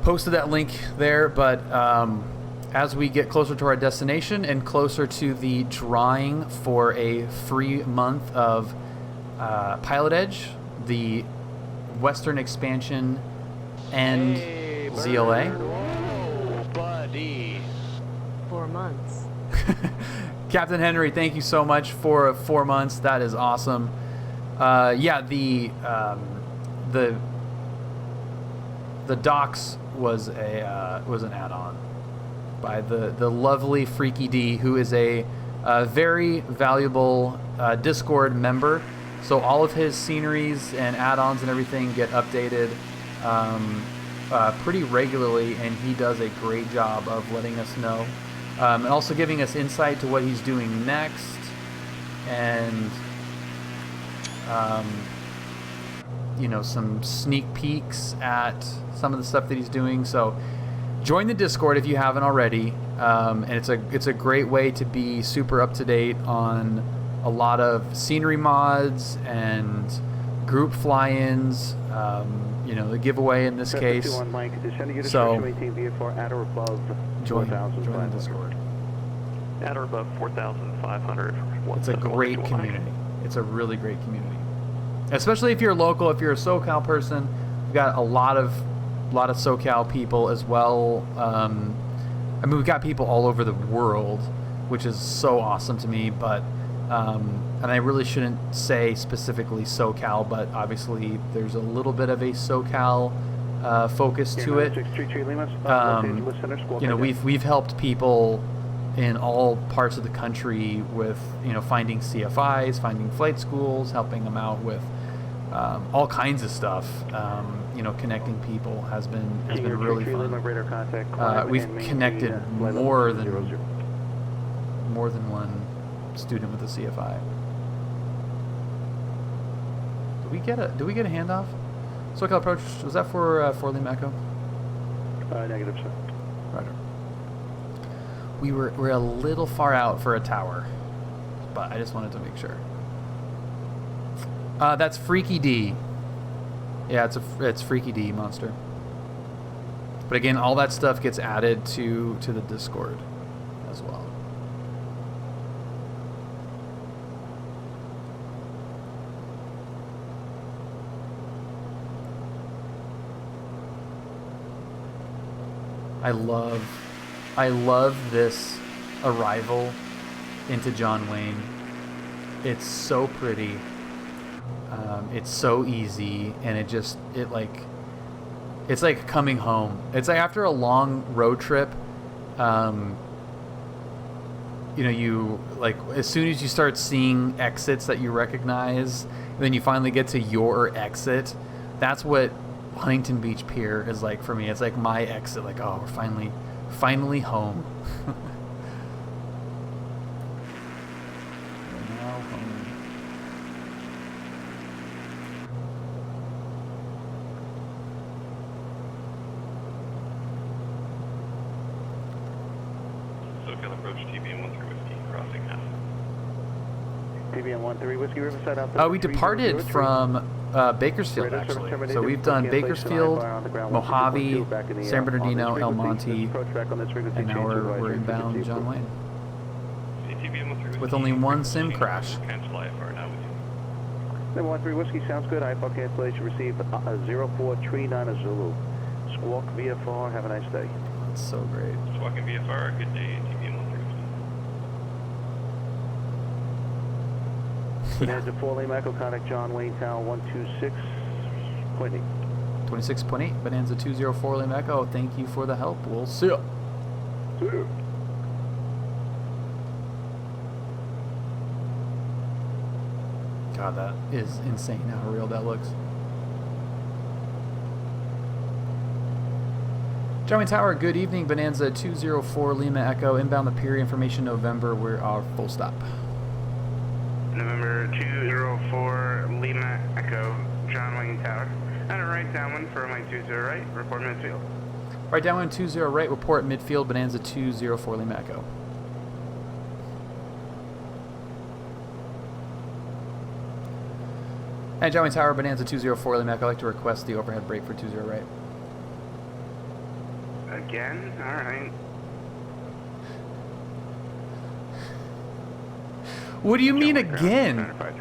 posted that link there, but as we get closer to our destination and closer to the drawing for a free month of PilotEdge, the Western Expansion and ZLA. Whoa, buddy. 4 months. Captain Henry, thank you so much for 4 months. That is awesome. Yeah, the docks was an add-on by the lovely Freaky D, who is a very valuable Discord member. So all of his sceneries and add-ons and everything get updated pretty regularly, and he does a great job of letting us know, and also giving us insight to what he's doing next, and you know, some sneak peeks at some of the stuff that he's doing. So join the Discord if you haven't already, and it's a great way to be super up to date on a lot of scenery mods and group fly-ins. You know, the giveaway in this case. So join the Discord. At or above 4,500. It's a great community. It's a really great community. especially if you're local, if you're a SoCal person, we've got a lot of SoCal people as well. I mean, we've got people all over the world, which is so awesome to me. But and I really shouldn't say specifically SoCal, but obviously there's a little bit of a SoCal focus to it. You know, we've helped people in all parts of the country with, you know, finding CFIs, finding flight schools, helping them out with all kinds of stuff. You know, connecting people has been really fun. We've connected more than one student with a CFI. Do we get a handoff? SoCal approach, was that for Lima Echo? Negative, sir. Roger. We're a little far out for a tower, but I just wanted to make sure. That's Freaky D. Yeah, it's Freaky D, Monster. But again, all that stuff gets added to the Discord as well. I love this arrival into John Wayne. It's so pretty. It's so easy, and it's like coming home. It's like after a long road trip, you know, you like as soon as you start seeing exits that you recognize, then you finally get to your exit. That's what Huntington Beach Pier is like for me. It's like my exit. Like, oh, we're finally home. We're now home. SoCal approach TBM 13 Whiskey, crossing half. TBM 13 Whiskey, Riverside Alpha. We departed from Bakersfield, actually. So we've done Bakersfield, Mojave, San Bernardino, El Monte, and now we're inbound John Wayne. With only one sim crash. Number 13 Whiskey, sounds good. IFR cancellation received 0439 Zulu. Squawk VFR, have a nice day. That's so great. Squawking VFR, good day, TBM 13 Whiskey. There's a 4 Lima Echo, contact John Wayne Tower 126.8. 26.8, Bonanza 204 Lima Echo. Thank you for the help. We'll see ya. See ya. God, that is insane how real that looks. John Wayne Tower, good evening. Bonanza 204 Lima Echo. Inbound the Pier, information November. We're our full stop. November 204 Lima Echo, John Wayne Tower. And a right downwind for my 20 right, report midfield. Right downwind 20 right, report midfield, Bonanza 204 Lima Echo. And John Wayne Tower, Bonanza 204 Lima Echo. I'd like to request the overhead brake for 20 right. Again? Alright. What do you mean again? What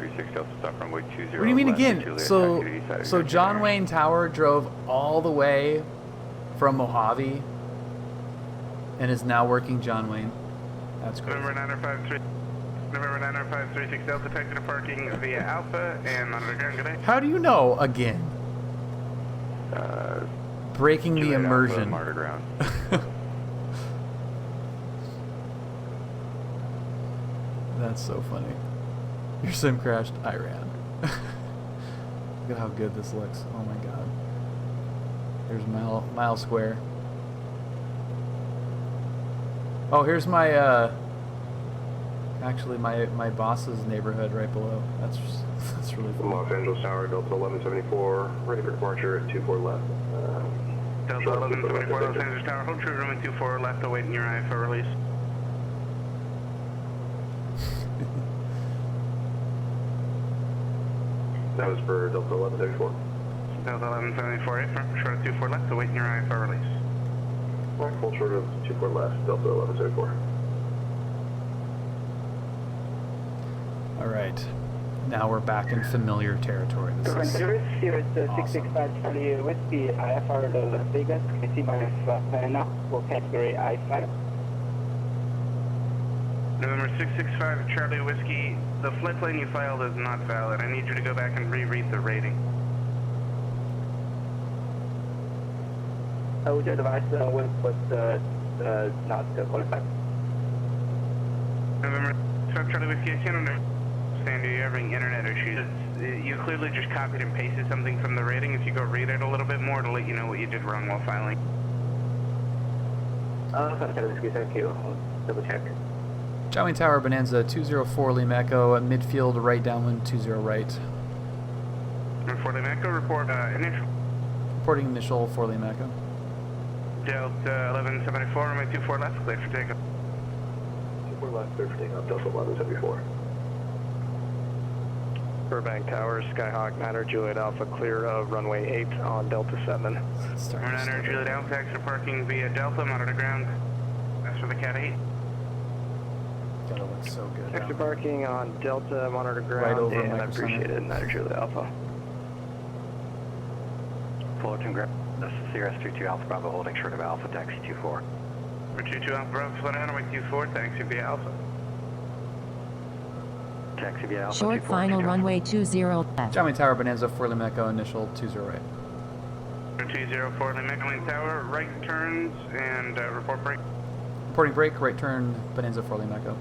do you mean again? So John Wayne Tower drove all the way from Mojave and is now working John Wayne. That's crazy. November 9053 Delta, taxi to parking via Alpha and monitor ground. Good day. How do you know again? Breaking the immersion. That's so funny. Your sim crashed, I ran. Look at how good this looks. Oh my god. There's mile square. Oh, here's my actually my boss's neighborhood right below. That's really fun. Los Angeles Tower, Delta 1174, ready for departure at 24 left. Delta 1174, Los Angeles Tower, hold true room at 24 left, awaiting your eye for release. That was for Delta 1174. Delta 1174, short of 24 left, awaiting your eye for release. Alright, full short of 24 left, Delta 1174. Alright. now we're back in familiar territory. This is here is awesome. 665 Charlie Whiskey, IFR to Las Vegas. Can you see my now? Full category I-5. November 665 Charlie Whiskey, the flight plan you filed is not valid. I need you to go back and reread the rating. Which device was not qualified? November 665 Charlie Whiskey, I can't understand you having internet issues. You clearly just copied and pasted something from the rating. If you go read it a little bit more, it'll let you know what you did wrong while filing. Charlie Whiskey, thank you. Double check. Jowing Tower, Bonanza 204 Lima Echo, midfield right downwind 20 right. Number 4 Lima Echo, report initial. Reporting initial 4 Lima Echo. Delta 1174, runway 24 left, cleared for takeoff. 24 left, cleared for takeoff, Delta 1174. Burbank Tower, Skyhawk, Niner, Juliet Alpha, clear of runway 8 on Delta 7. Niner, Juliet Alpha, extra parking via Delta, monitor ground. That's for the Cat 8. God, it looks so good. Extra parking on Delta, monitor ground, Right over and I Micro appreciate Center. it, Niner, Juliet Alpha. Fullerton Grip, this is CRS-22 Alpha Bravo holding short of Alpha, taxi 24. Number 22 Alpha Bravo, flight runway 24, taxi via Alpha. Taxi via Alpha. Short 24, final 22. runway 20 left. Jowing Tower, Bonanza 4 Lima Echo, initial 20 right. 204 Lima Tower, right turns and report break. Reporting break, right turn, Bonanza 4 Lima Echo.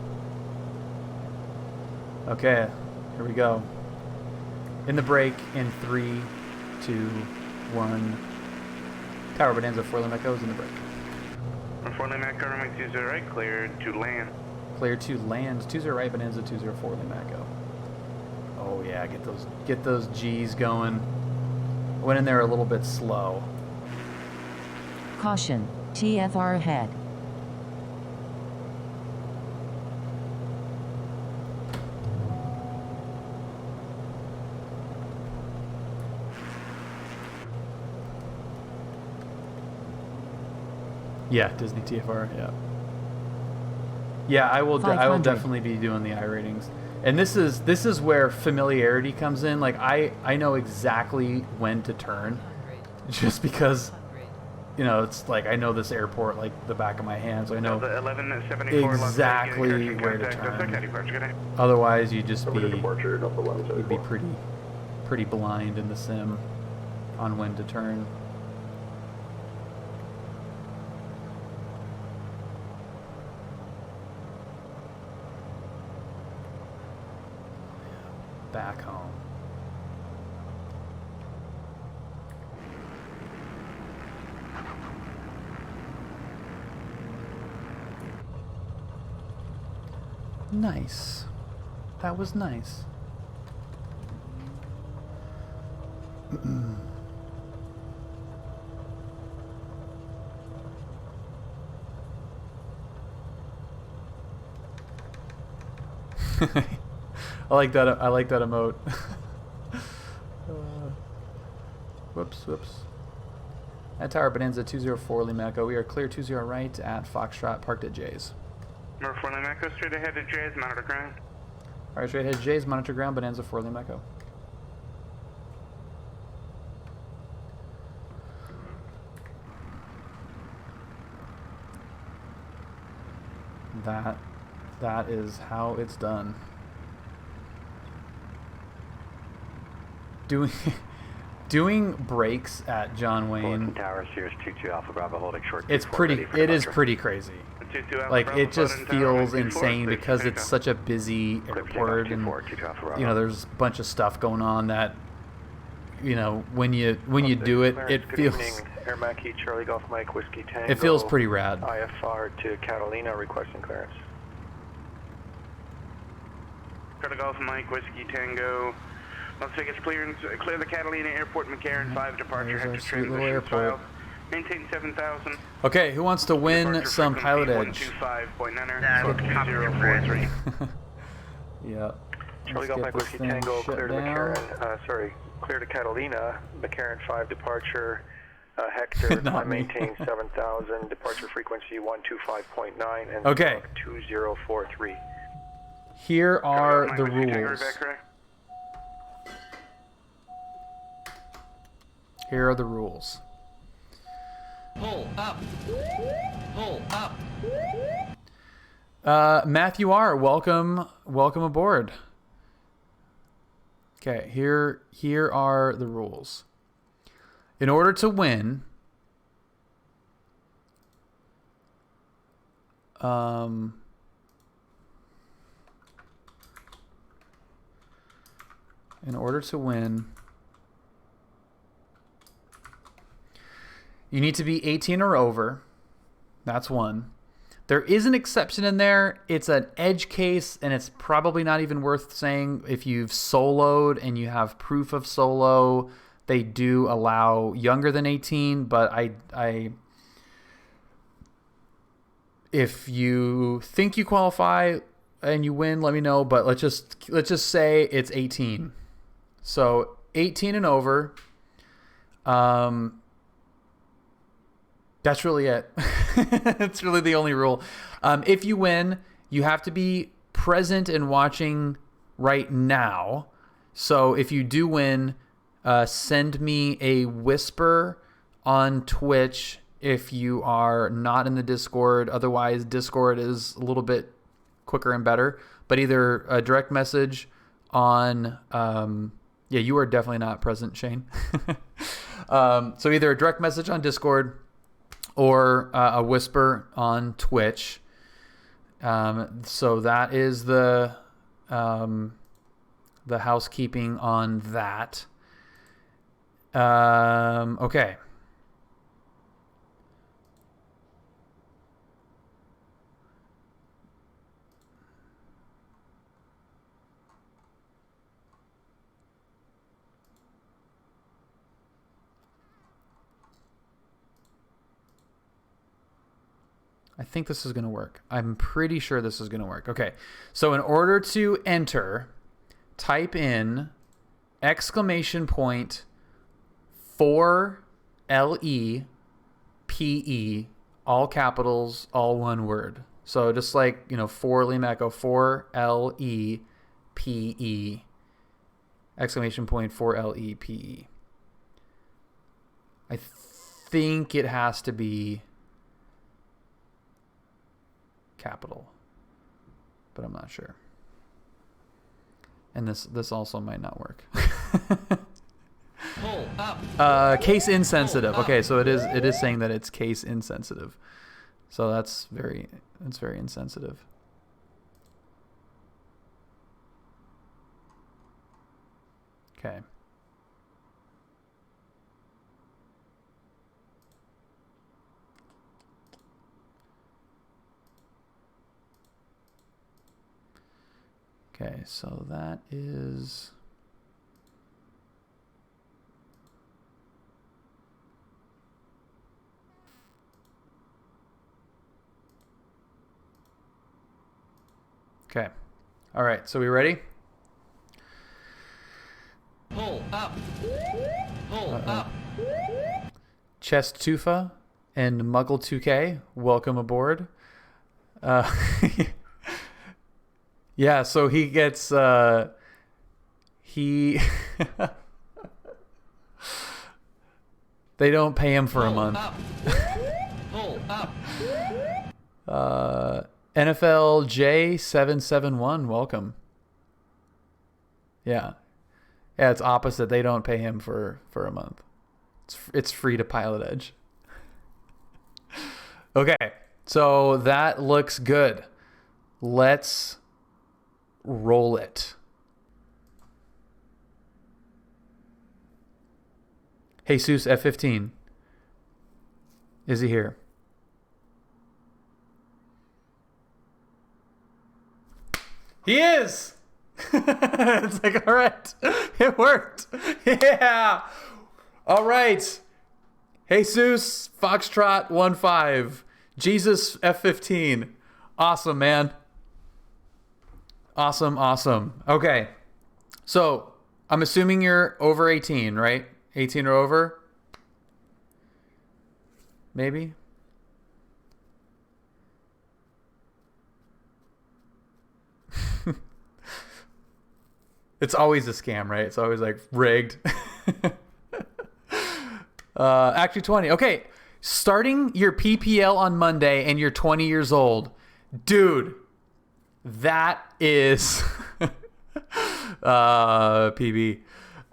Okay, here we go. In the break, in 3, 2, 1. Tower, Bonanza 4 Lima Echo is in the break. 4 Lima Echo, runway 20 right, cleared to land. Clear to land, 20 right, Bonanza 204 Lima Echo. Oh yeah, get those G's going. Went in there a little bit slow. Caution, TFR ahead. Yeah, Disney TFR, yeah. Yeah, I will definitely be doing the I ratings. And this is where familiarity comes in. Like I know exactly when to turn, just because, you know, it's like I know this airport like the back of my hand, so I know exactly where to turn. Otherwise, you'd just be pretty blind in the sim on when to turn. Back home. Nice. That was nice. I like that emote. Whoops. At Tower Bonanza 204 Lima Echo, we are clear 20 right at Foxtrot, parked at J's. Number 4 Lima Echo, straight ahead to J's, monitor ground. Alright, straight ahead J's, monitor ground, Bonanza 4 Lima Echo. That is how it's done. Doing breaks at John Wayne. Tower, Sirius 22 Alpha Bravo holding short. It is pretty crazy. Like it just feels insane because it's such a busy airport, and you know there's a bunch of stuff going on that, you know, when you do it, it feels. Air Mackie, Charlie Golf Mike, Whiskey Tango. It feels pretty rad. IFR to Catalina, requesting clearance. Charlie Golf Mike, Whiskey Tango. Las Vegas clearance. Clear the Catalina Airport, McCarran 5 departure. Hector transition file. Maintain 7,000. Okay, who wants to win some PilotEdge? 125.9. Yeah. Charlie Golf Mike, Whiskey Tango, clear to McCarran. Clear to Catalina, McCarran 5 departure. Hector, I maintain 7,000, departure frequency 125.9 and okay. 2043. Here are the rules. Here are the rules. Pull up. Pull up. Matthew R., welcome aboard. Okay, here are the rules. In order to win, you need to be 18 or over. That's one. There is an exception in there. It's an edge case, and it's probably not even worth saying. If you've soloed and you have proof of solo, they do allow younger than 18, but if you think you qualify and you win, let me know, but let's just say it's 18. So 18 and over. That's really it. It's really the only rule. If you win, you have to be present and watching right now. So if you do win, send me a whisper on Twitch if you are not in the Discord. Otherwise, Discord is a little bit quicker and better. But either a direct message on... yeah, you are definitely not present, Shane. So either a direct message on Discord or a whisper on Twitch. So that is the housekeeping on that. Okay. I think this is going to work. I'm pretty sure this is going to work. Okay. So in order to enter, type in exclamation point 4LEPE, all capitals, all one word. So just like, for Lima Echo, 4LEPE, exclamation point 4LEPE. I think it has to be capital, but I'm not sure. And this also might not work. Pull up. Case insensitive. Okay, so it is saying that it's case insensitive. So that's very insensitive. Okay. Okay, so that is... Okay. All right, so we ready? Pull up. Pull up. Chest Tufa and Muggle 2K, welcome aboard. Yeah, so he gets they don't pay him for a month. Pull up. NFL J771, welcome. Yeah, it's opposite. They don't pay him for a month. It's free to PilotEdge. Okay, so that looks good. Let's roll it. Jesus F15. Is he here? He is! It's like, all right. It worked. Yeah. All right. Jesus Foxtrot 15. Jesus F15. Awesome, man. Awesome. Okay. So, I'm assuming you're over 18, right? 18 or over? Maybe? It's always a scam, right? It's always like rigged. Actually 20. Okay. Starting your PPL on Monday and you're 20 years old. Dude, that is PB.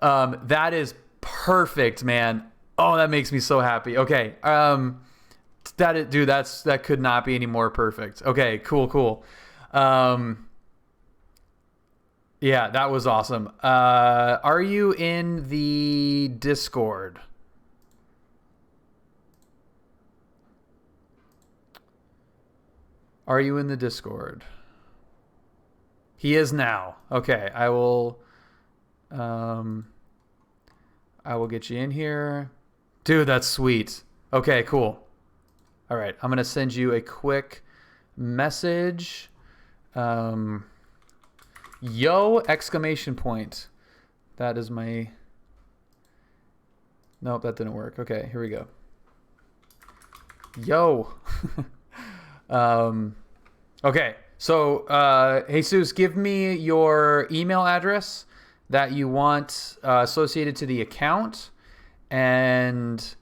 That is perfect, man. Oh, that makes me so happy. Okay. That could not be any more perfect. Okay, cool. Yeah, that was awesome. Are you in the Discord? Are you in the Discord? He is now. Okay, I will get you in here. Dude, that's sweet. Okay, cool. All right, I'm going to send you a quick message. Yo, exclamation point. That is my... Nope, that didn't work. Okay, here we go. Yo. Okay, so Jesus, give me your email address that you want associated to the account, and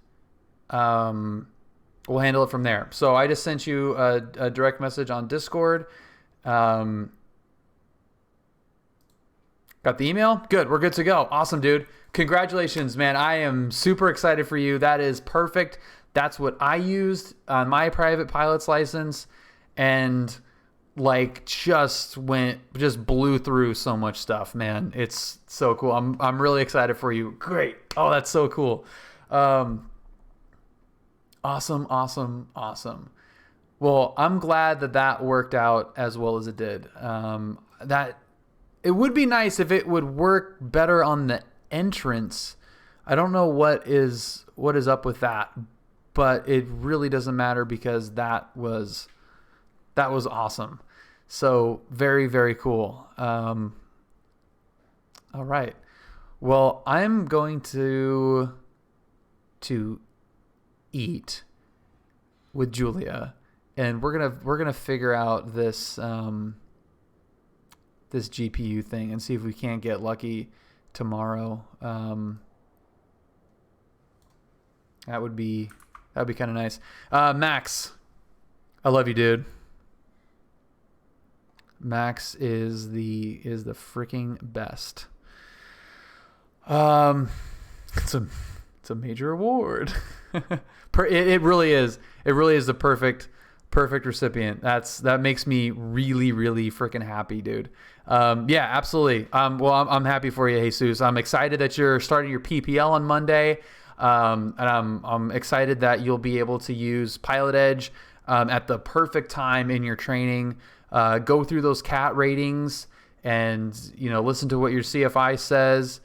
we'll handle it from there. So I just sent you a direct message on Discord. Got the email? Good, we're good to go. Awesome, dude. Congratulations, man. I am super excited for you. That is perfect. That's what I used on my private pilot's license, and like just blew through so much stuff, man. It's so cool. I'm really excited for you. Great. Oh, that's so cool. Awesome. Well, I'm glad that worked out as well as it did. That it would be nice if it would work better on the entrance. I don't know what is up with that, but it really doesn't matter because that was awesome. So very, very cool. All right. Well, I'm going to eat with Julia, and we're gonna figure out this this GPU thing and see if we can't get lucky tomorrow. That would be kind of nice. Max, I love you, dude. Max is the freaking best. It's a major award. It really is. It really is the perfect recipient. That makes me really, really freaking happy, dude. Yeah, absolutely. Well, I'm happy for you, Jesus. I'm excited that you're starting your PPL on Monday. And I'm excited that you'll be able to use PilotEdge at the perfect time in your training. Go through those CAT ratings and listen to what your CFI says,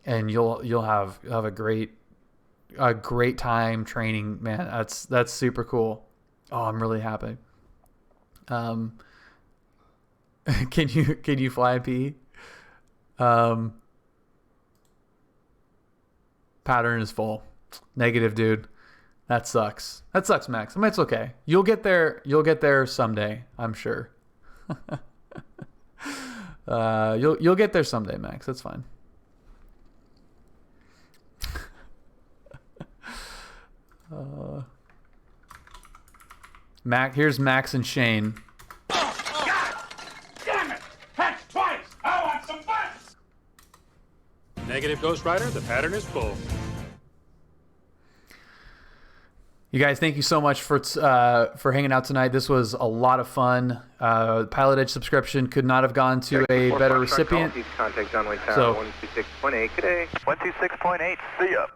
and you'll have a great time training, man. That's super cool. Oh, I'm really happy. Can you fly in PE? Pattern is full. Negative, dude. That sucks. Max. I mean, it's okay. You'll get there someday, I'm sure. You'll get there someday, Max. That's fine. Here's Max and Shane. Oh, God! Damn it! Hatch twice! I want some buttons! Negative, Ghost Rider. The pattern is full. You guys, thank you so much for hanging out tonight. This was a lot of fun. PilotEdge subscription could not have gone to a better recipient. Contact John Wayne Tower, So 126.8. Good day. 126.8. See ya.